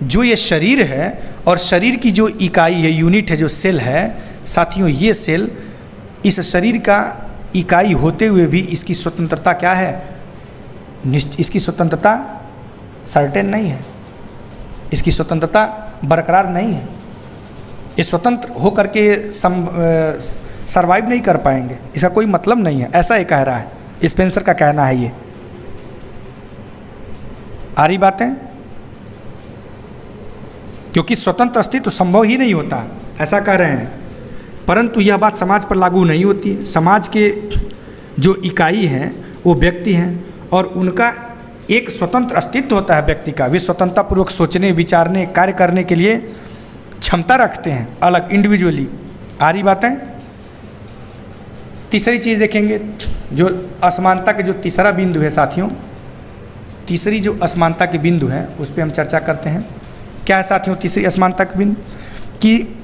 Speaker 1: जो ये शरीर है और शरीर की जो इकाई है, यूनिट है, जो सेल है साथियों, ये सेल इस शरीर का इकाई होते हुए भी इसकी स्वतंत्रता क्या है, इसकी स्वतंत्रता सर्टेन नहीं है, इसकी स्वतंत्रता बरकरार नहीं है। ये स्वतंत्र होकर के सर्वाइव नहीं कर पाएंगे, इसका कोई मतलब नहीं है। ऐसा ही कह रहा है, स्पेंसर का कहना है ये। आ रही बातें? क्योंकि स्वतंत्र अस्तित्व संभव ही नहीं होता, ऐसा कह रहे हैं। परंतु यह बात समाज पर लागू नहीं होती है। समाज के जो इकाई हैं वो व्यक्ति हैं और उनका एक स्वतंत्र अस्तित्व होता है व्यक्ति का। वे स्वतंत्रतापूर्वक सोचने, विचारने, कार्य करने के लिए क्षमता रखते हैं अलग, इंडिविजुअली। आ रही बातें? तीसरी चीज़ देखेंगे, जो असमानता के जो तीसरा बिंदु है साथियों, तीसरी जो असमानता के बिंदु है उस पर हम चर्चा करते हैं। क्या है साथियों तीसरी असमानता का बिंदु? कि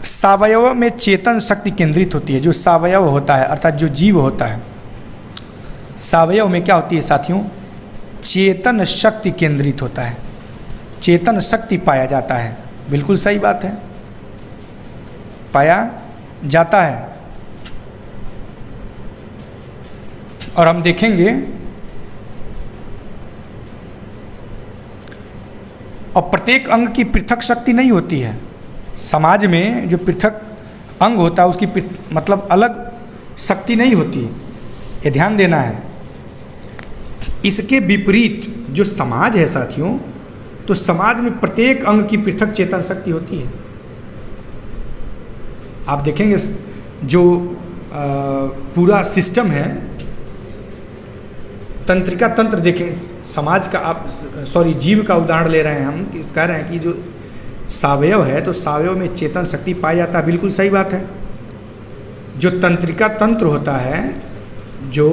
Speaker 1: सावयव में चेतन शक्ति केंद्रित होती है। जो सावयव होता है अर्थात जो जीव होता है, सावयव में क्या होती है साथियों, चेतन शक्ति केंद्रित होता है, चेतन शक्ति पाया जाता है। बिल्कुल सही बात है, पाया जाता है। और हम देखेंगे और प्रत्येक अंग की पृथक शक्ति नहीं होती है। समाज में जो पृथक अंग होता है उसकी मतलब अलग शक्ति नहीं होती, ये ध्यान देना है। इसके विपरीत जो समाज है साथियों, तो समाज में प्रत्येक अंग की पृथक चेतन शक्ति होती है। आप देखेंगे जो पूरा सिस्टम है, तंत्रिका तंत्र देखें समाज का, आप जीव का उदाहरण ले रहे हैं हम, कह रहे हैं कि जो सावयव है तो सावयव में चेतन शक्ति पाया जाता है। बिल्कुल सही बात है। जो तंत्रिका तंत्र होता है, जो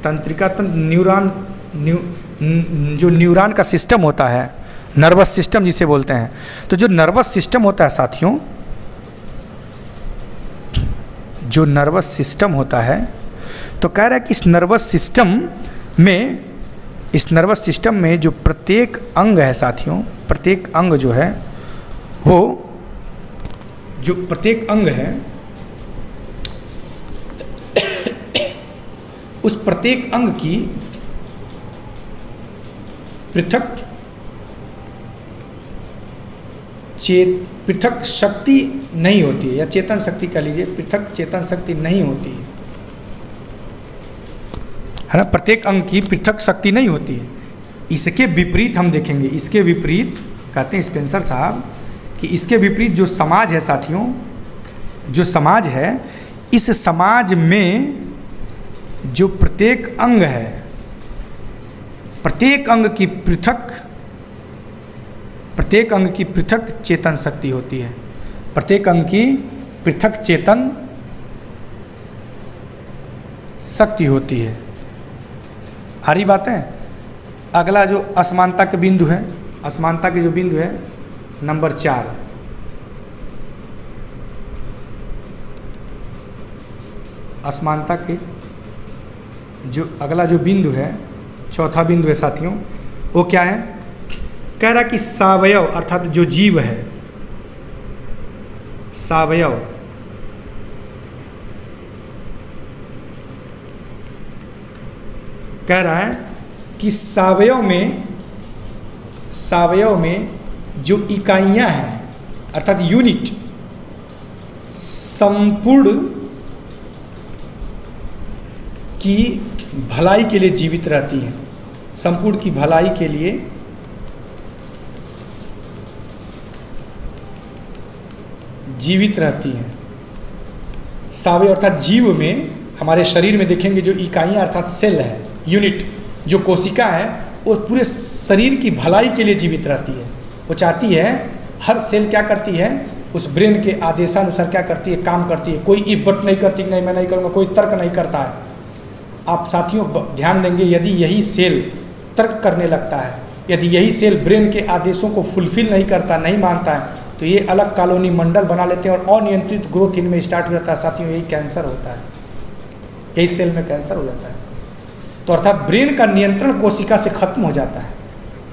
Speaker 1: तंत्रिका तंत्र जो न्यूरॉन का सिस्टम होता है, नर्वस सिस्टम जिसे बोलते हैं, तो जो नर्वस सिस्टम होता है साथियों, जो नर्वस सिस्टम होता है, तो कह रहा है कि इस नर्वस सिस्टम में जो प्रत्येक अंग है साथियों, प्रत्येक अंग जो है वो, जो प्रत्येक अंग है उस प्रत्येक अंग की पृथक शक्ति नहीं होती है, या चेतन शक्ति कह लीजिए, पृथक चेतन शक्ति नहीं होती है ना। प्रत्येक अंग की पृथक शक्ति नहीं होती है। इसके विपरीत हम देखेंगे, इसके विपरीत कहते हैं स्पेंसर साहब कि इसके विपरीत जो समाज है साथियों, जो समाज है, इस समाज में जो प्रत्येक अंग है, प्रत्येक अंग की पृथक चेतन शक्ति होती है। प्रत्येक अंग की पृथक चेतन शक्ति होती है। आ रही बात है। अगला जो असमानता के बिंदु है, असमानता के जो बिंदु है नंबर 4, असमानता के जो अगला जो बिंदु है, चौथा बिंदु है साथियों, वो क्या है? कह रहा कि सावयव अर्थात जो जीव है, सावयव कह रहा है कि सावयव में जो इकाइयां हैं अर्थात यूनिट संपूर्ण की भलाई के लिए जीवित रहती हैं, संपूर्ण की भलाई के लिए जीवित रहती हैं। सावयव अर्थात जीव में, हमारे शरीर में देखेंगे जो इकाइयां अर्थात सेल है, यूनिट जो कोशिका है, वो पूरे शरीर की भलाई के लिए जीवित रहती है। वो चाहती है, हर सेल क्या करती है, उस ब्रेन के आदेशानुसार क्या करती है, काम करती है। कोई इफ बट नहीं करती कि नहीं मैं नहीं करूँगा, कोई तर्क नहीं करता है। आप साथियों ध्यान देंगे, यदि यही सेल तर्क करने लगता है, यदि यही सेल ब्रेन के आदेशों को फुलफिल नहीं करता, नहीं मानता है, तो ये अलग कॉलोनी मंडल बना लेते हैं और अनियंत्रित ग्रोथ इनमें स्टार्ट हो जाता है। साथियों यही कैंसर होता है, यही सेल में कैंसर हो जाता है। तो अर्थात ब्रेन का नियंत्रण कोशिका से खत्म हो जाता है।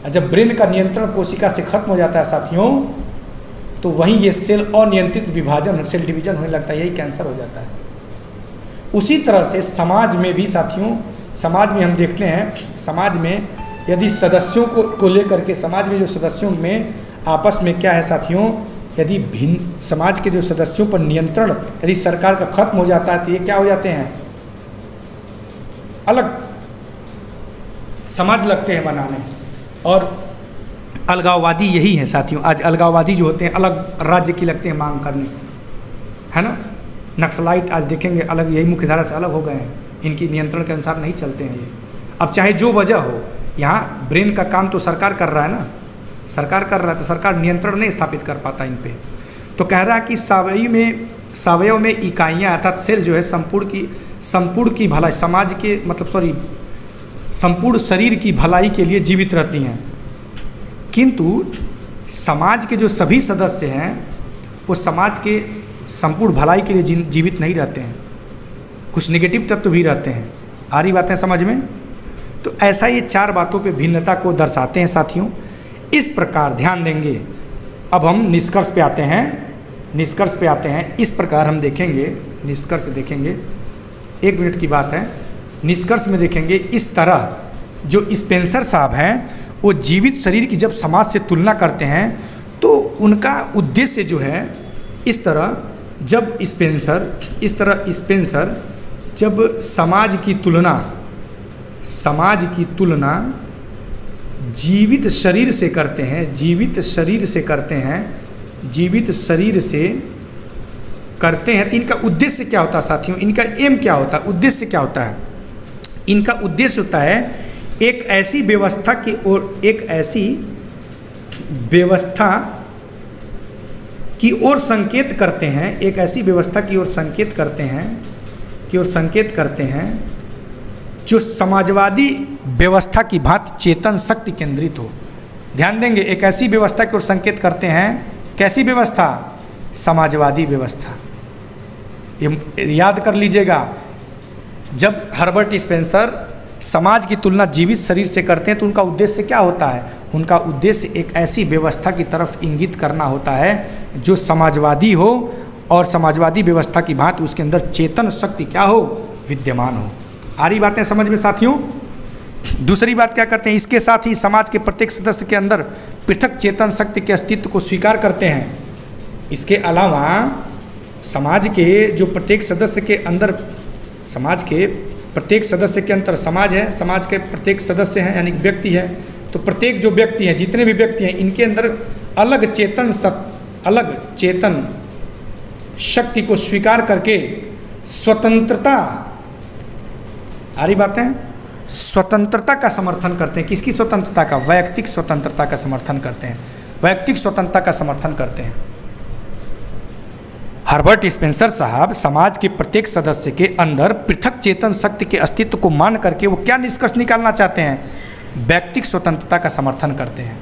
Speaker 1: और जब ब्रेन का नियंत्रण कोशिका से खत्म हो जाता है साथियों, तो वहीं ये सेल अनियंत्रित विभाजन, सेल डिवीजन होने लगता है, यही कैंसर हो जाता है। उसी तरह से समाज में भी साथियों, समाज में हम देखते हैं, समाज में यदि सदस्यों को लेकर के, समाज में जो सदस्यों में आपस में क्या है साथियों, यदि भिन्न समाज के जो सदस्यों पर नियंत्रण यदि सरकार का खत्म हो जाता है, तो ये क्या हो जाते हैं, अलग समाज लगते हैं बनाने। और अलगाववादी यही है साथियों। आज अलगाववादी जो होते हैं अलग राज्य की लगते हैं मांग करने, है ना। नक्सलाइट आज देखेंगे अलग, यही मुख्य धारा से अलग हो गए हैं, इनकी नियंत्रण के अनुसार नहीं चलते हैं ये। अब चाहे जो वजह हो, यहाँ ब्रेन का काम तो सरकार कर रहा है ना, सरकार कर रहा है, तो सरकार नियंत्रण नहीं स्थापित कर पाता इन पे। तो कह रहा है कि सावयव में इकाइयाँ अर्थात सेल जो है संपूर्ण की भलाई, समाज के संपूर्ण शरीर की भलाई के लिए जीवित रहती हैं। किंतु समाज के जो सभी सदस्य हैं वो समाज के संपूर्ण भलाई के लिए जीवित नहीं रहते हैं, कुछ नेगेटिव तत्व भी रहते हैं। आ रही बातें समझ में? तो ऐसा ये 4 बातों पे भिन्नता को दर्शाते हैं साथियों। इस प्रकार ध्यान देंगे। अब हम निष्कर्ष पे आते हैं। इस प्रकार हम देखेंगे, निष्कर्ष देखेंगे, 1 मिनट की बात है। निष्कर्ष में देखेंगे इस तरह जो स्पेंसर साहब हैं वो जीवित शरीर की जब समाज से तुलना करते हैं तो उनका उद्देश्य जो है, इस तरह स्पेंसर जब समाज की तुलना जीवित शरीर से करते हैं, तो इनका उद्देश्य क्या होता है साथियों? इनका एम क्या होता है, उद्देश्य क्या होता है? इनका उद्देश्य होता है एक ऐसी व्यवस्था की ओर, संकेत करते हैं, एक ऐसी व्यवस्था की ओर संकेत करते हैं जो समाजवादी व्यवस्था की भांति चेतन शक्ति केंद्रित हो। ध्यान देंगे, एक ऐसी व्यवस्था की ओर संकेत करते हैं। कैसी व्यवस्था? समाजवादी व्यवस्था। ये याद कर लीजिएगा। जब हर्बर्ट स्पेंसर समाज की तुलना जीवित शरीर से करते हैं तो उनका उद्देश्य क्या होता है? उनका उद्देश्य एक ऐसी व्यवस्था की तरफ इंगित करना होता है जो समाजवादी हो और समाजवादी व्यवस्था की भांति उसके अंदर चेतन शक्ति क्या हो? विद्यमान हो। आ रही बातें समझ में साथियों? दूसरी बात क्या करते हैं? इसके साथ ही समाज के प्रत्येक सदस्य के अंदर पृथक चेतन शक्ति के अस्तित्व को स्वीकार करते हैं। इसके अलावा समाज के जो प्रत्येक सदस्य के अंदर, समाज के प्रत्येक सदस्य के अंदर समाज है, समाज के प्रत्येक सदस्य हैं यानी व्यक्ति है, तो प्रत्येक जो व्यक्ति हैं, जितने भी व्यक्ति हैं, इनके अंदर अलग चेतन शक्ति को स्वीकार करके स्वतंत्रता, आ रही बातें, स्वतंत्रता का समर्थन करते हैं। किसकी स्वतंत्रता का? वैयक्तिक स्वतंत्रता का समर्थन करते हैं, वैयक्तिक स्वतंत्रता का समर्थन करते हैं। हर्बर्ट स्पेंसर साहब समाज के प्रत्येक सदस्य के अंदर पृथक चेतन शक्ति के अस्तित्व को मान करके वो क्या निष्कर्ष निकालना चाहते हैं? व्यक्तिक स्वतंत्रता का समर्थन करते हैं।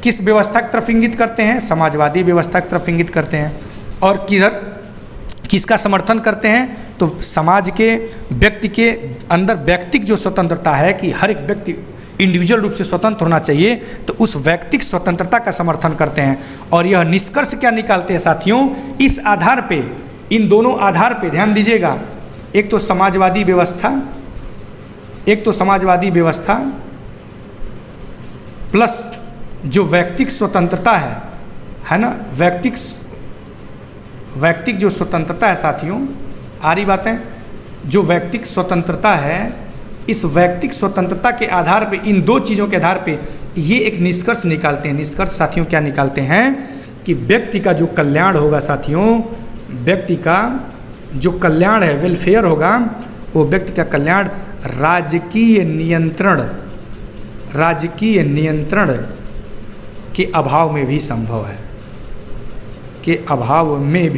Speaker 1: किस व्यवस्था की तरफ इंगित करते हैं? समाजवादी व्यवस्था की तरफ इंगित करते हैं। और किधर किसका समर्थन करते हैं? तो समाज के व्यक्ति के अंदर व्यक्तिक जो स्वतंत्रता है कि हर एक व्यक्ति इंडिविजुअल रूप से स्वतंत्र होना चाहिए, तो उस व्यक्तिक स्वतंत्रता का समर्थन करते हैं। और यह निष्कर्ष क्या निकालते हैं साथियों? इस आधार पे, इन दोनों आधार पे ध्यान दीजिएगा, एक तो समाजवादी व्यवस्था, प्लस जो व्यक्तिक स्वतंत्रता है ना, व्यक्तिक जो स्वतंत्रता है साथियों, आ रही बातें, जो व्यक्तिक स्वतंत्रता है, इस व्यक्तिक स्वतंत्रता के आधार पे, इन दो चीज़ों के आधार पे ये एक निष्कर्ष निकालते हैं। निष्कर्ष साथियों क्या निकालते हैं? कि व्यक्ति का जो कल्याण होगा साथियों, व्यक्ति का जो कल्याण है, वेलफेयर होगा, वो व्यक्ति का कल्याण राजकीय नियंत्रण के अभाव में भी संभव है, के अभाव में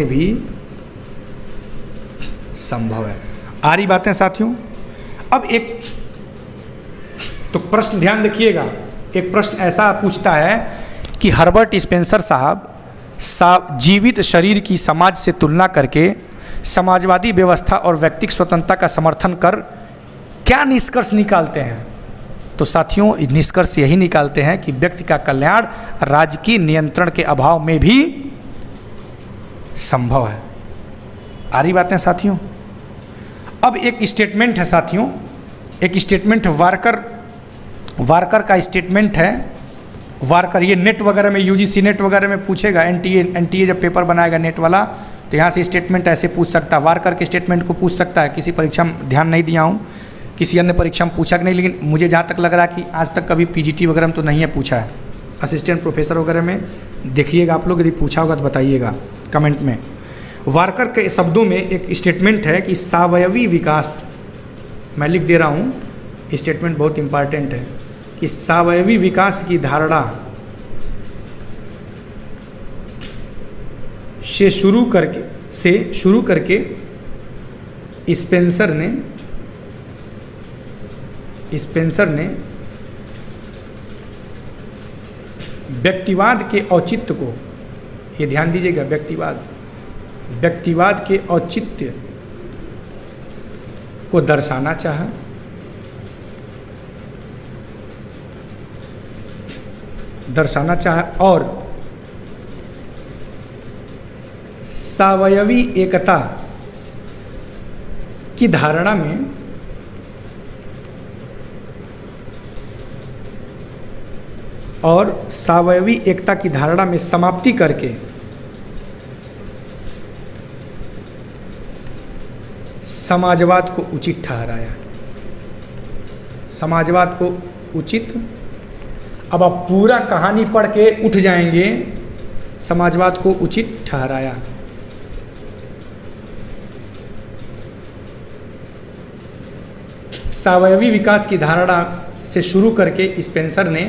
Speaker 1: भी संभव है। आ रही बातें साथियों? अब एक तो प्रश्न ध्यान रखिएगा, एक प्रश्न ऐसा पूछता है कि हर्बर्ट स्पेंसर साहब जीवित शरीर की समाज से तुलना करके समाजवादी व्यवस्था और व्यक्तिक स्वतंत्रता का समर्थन कर क्या निष्कर्ष निकालते हैं? तो साथियों निष्कर्ष यही निकालते हैं कि व्यक्ति का कल्याण राजकीय नियंत्रण के अभाव में भी संभव है। आ रही बातें साथियों? अब एक स्टेटमेंट है साथियों, एक स्टेटमेंट वारकर का स्टेटमेंट है। वारकर ये नेट वगैरह में, यूजीसी नेट वगैरह में पूछेगा, एनटीए जब पेपर बनाएगा नेट वाला, तो यहाँ से स्टेटमेंट ऐसे पूछ सकता है, वारकर के स्टेटमेंट को पूछ सकता है। किसी परीक्षा में ध्यान नहीं दिया हूँ, किसी अन्य परीक्षा में पूछा कि नहीं, लेकिन मुझे जहाँ तक लग रहा है कि आज तक कभी पीजीटी वगैरह में तो नहीं है पूछा है। असिस्टेंट प्रोफेसर वगैरह में देखिएगा आप लोग, यदि पूछा होगा तो बताइएगा कमेंट में। वारकर के शब्दों में एक स्टेटमेंट है कि सावयवी विकास, मैं लिख दे रहा हूँ, स्टेटमेंट बहुत इम्पॉर्टेंट है, कि सावयवी विकास की धारणा से शुरू करके स्पेंसर ने व्यक्तिवाद के औचित्य को, ये ध्यान दीजिएगा, व्यक्तिवाद के औचित्य को दर्शाना चाहा, और सावयवी एकता की धारणा में समाप्ति करके समाजवाद को उचित ठहराया। समाजवाद को उचित, अब आप पूरा कहानी पढ़ के उठ जाएंगे, समाजवाद को उचित ठहराया। सावयवी विकास की धारणा से शुरू करके स्पेंसर ने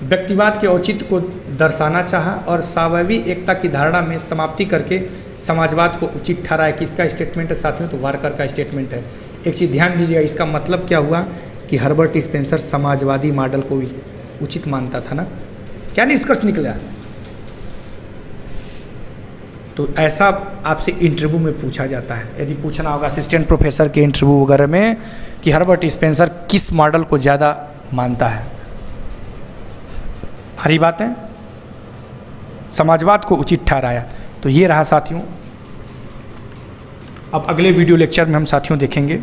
Speaker 1: व्यक्तिवाद के औचित्य को दर्शाना चाहा और सावयवी एकता की धारणा में समाप्ति करके समाजवाद को उचित ठहराया। किसका स्टेटमेंट है साथियों? तो वारकर का स्टेटमेंट है। एक चीज़ ध्यान दीजिएगा, इसका मतलब क्या हुआ कि हर्बर्ट स्पेंसर समाजवादी मॉडल को भी उचित मानता था ना। क्या निष्कर्ष निकला? तो ऐसा आपसे इंटरव्यू में पूछा जाता है, यदि पूछना होगा असिस्टेंट प्रोफेसर के इंटरव्यू वगैरह में कि हर्बर्ट स्पेंसर किस मॉडल को ज़्यादा मानता है। हरी बात है, समाजवाद को उचित ठहराया। तो ये रहा साथियों। अब अगले वीडियो लेक्चर में हम साथियों देखेंगे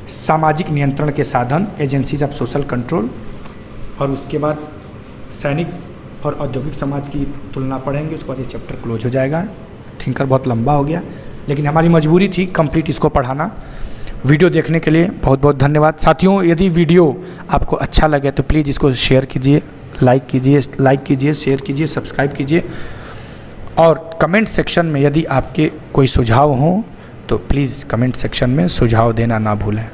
Speaker 1: सामाजिक नियंत्रण के साधन, एजेंसीज ऑफ सोशल कंट्रोल, और उसके बाद सैनिक और औद्योगिक समाज की तुलना पढ़ेंगे। उसके बाद ये चैप्टर क्लोज हो जाएगा। थिंकर बहुत लंबा हो गया, लेकिन हमारी मजबूरी थी कंप्लीट इसको पढ़ाना। वीडियो देखने के लिए बहुत बहुत धन्यवाद साथियों। यदि वीडियो आपको अच्छा लगे तो प्लीज़ इसको शेयर कीजिए, लाइक कीजिए, शेयर कीजिए, सब्सक्राइब कीजिए। और कमेंट सेक्शन में यदि आपके कोई सुझाव हों तो प्लीज़ कमेंट सेक्शन में सुझाव देना ना भूलें।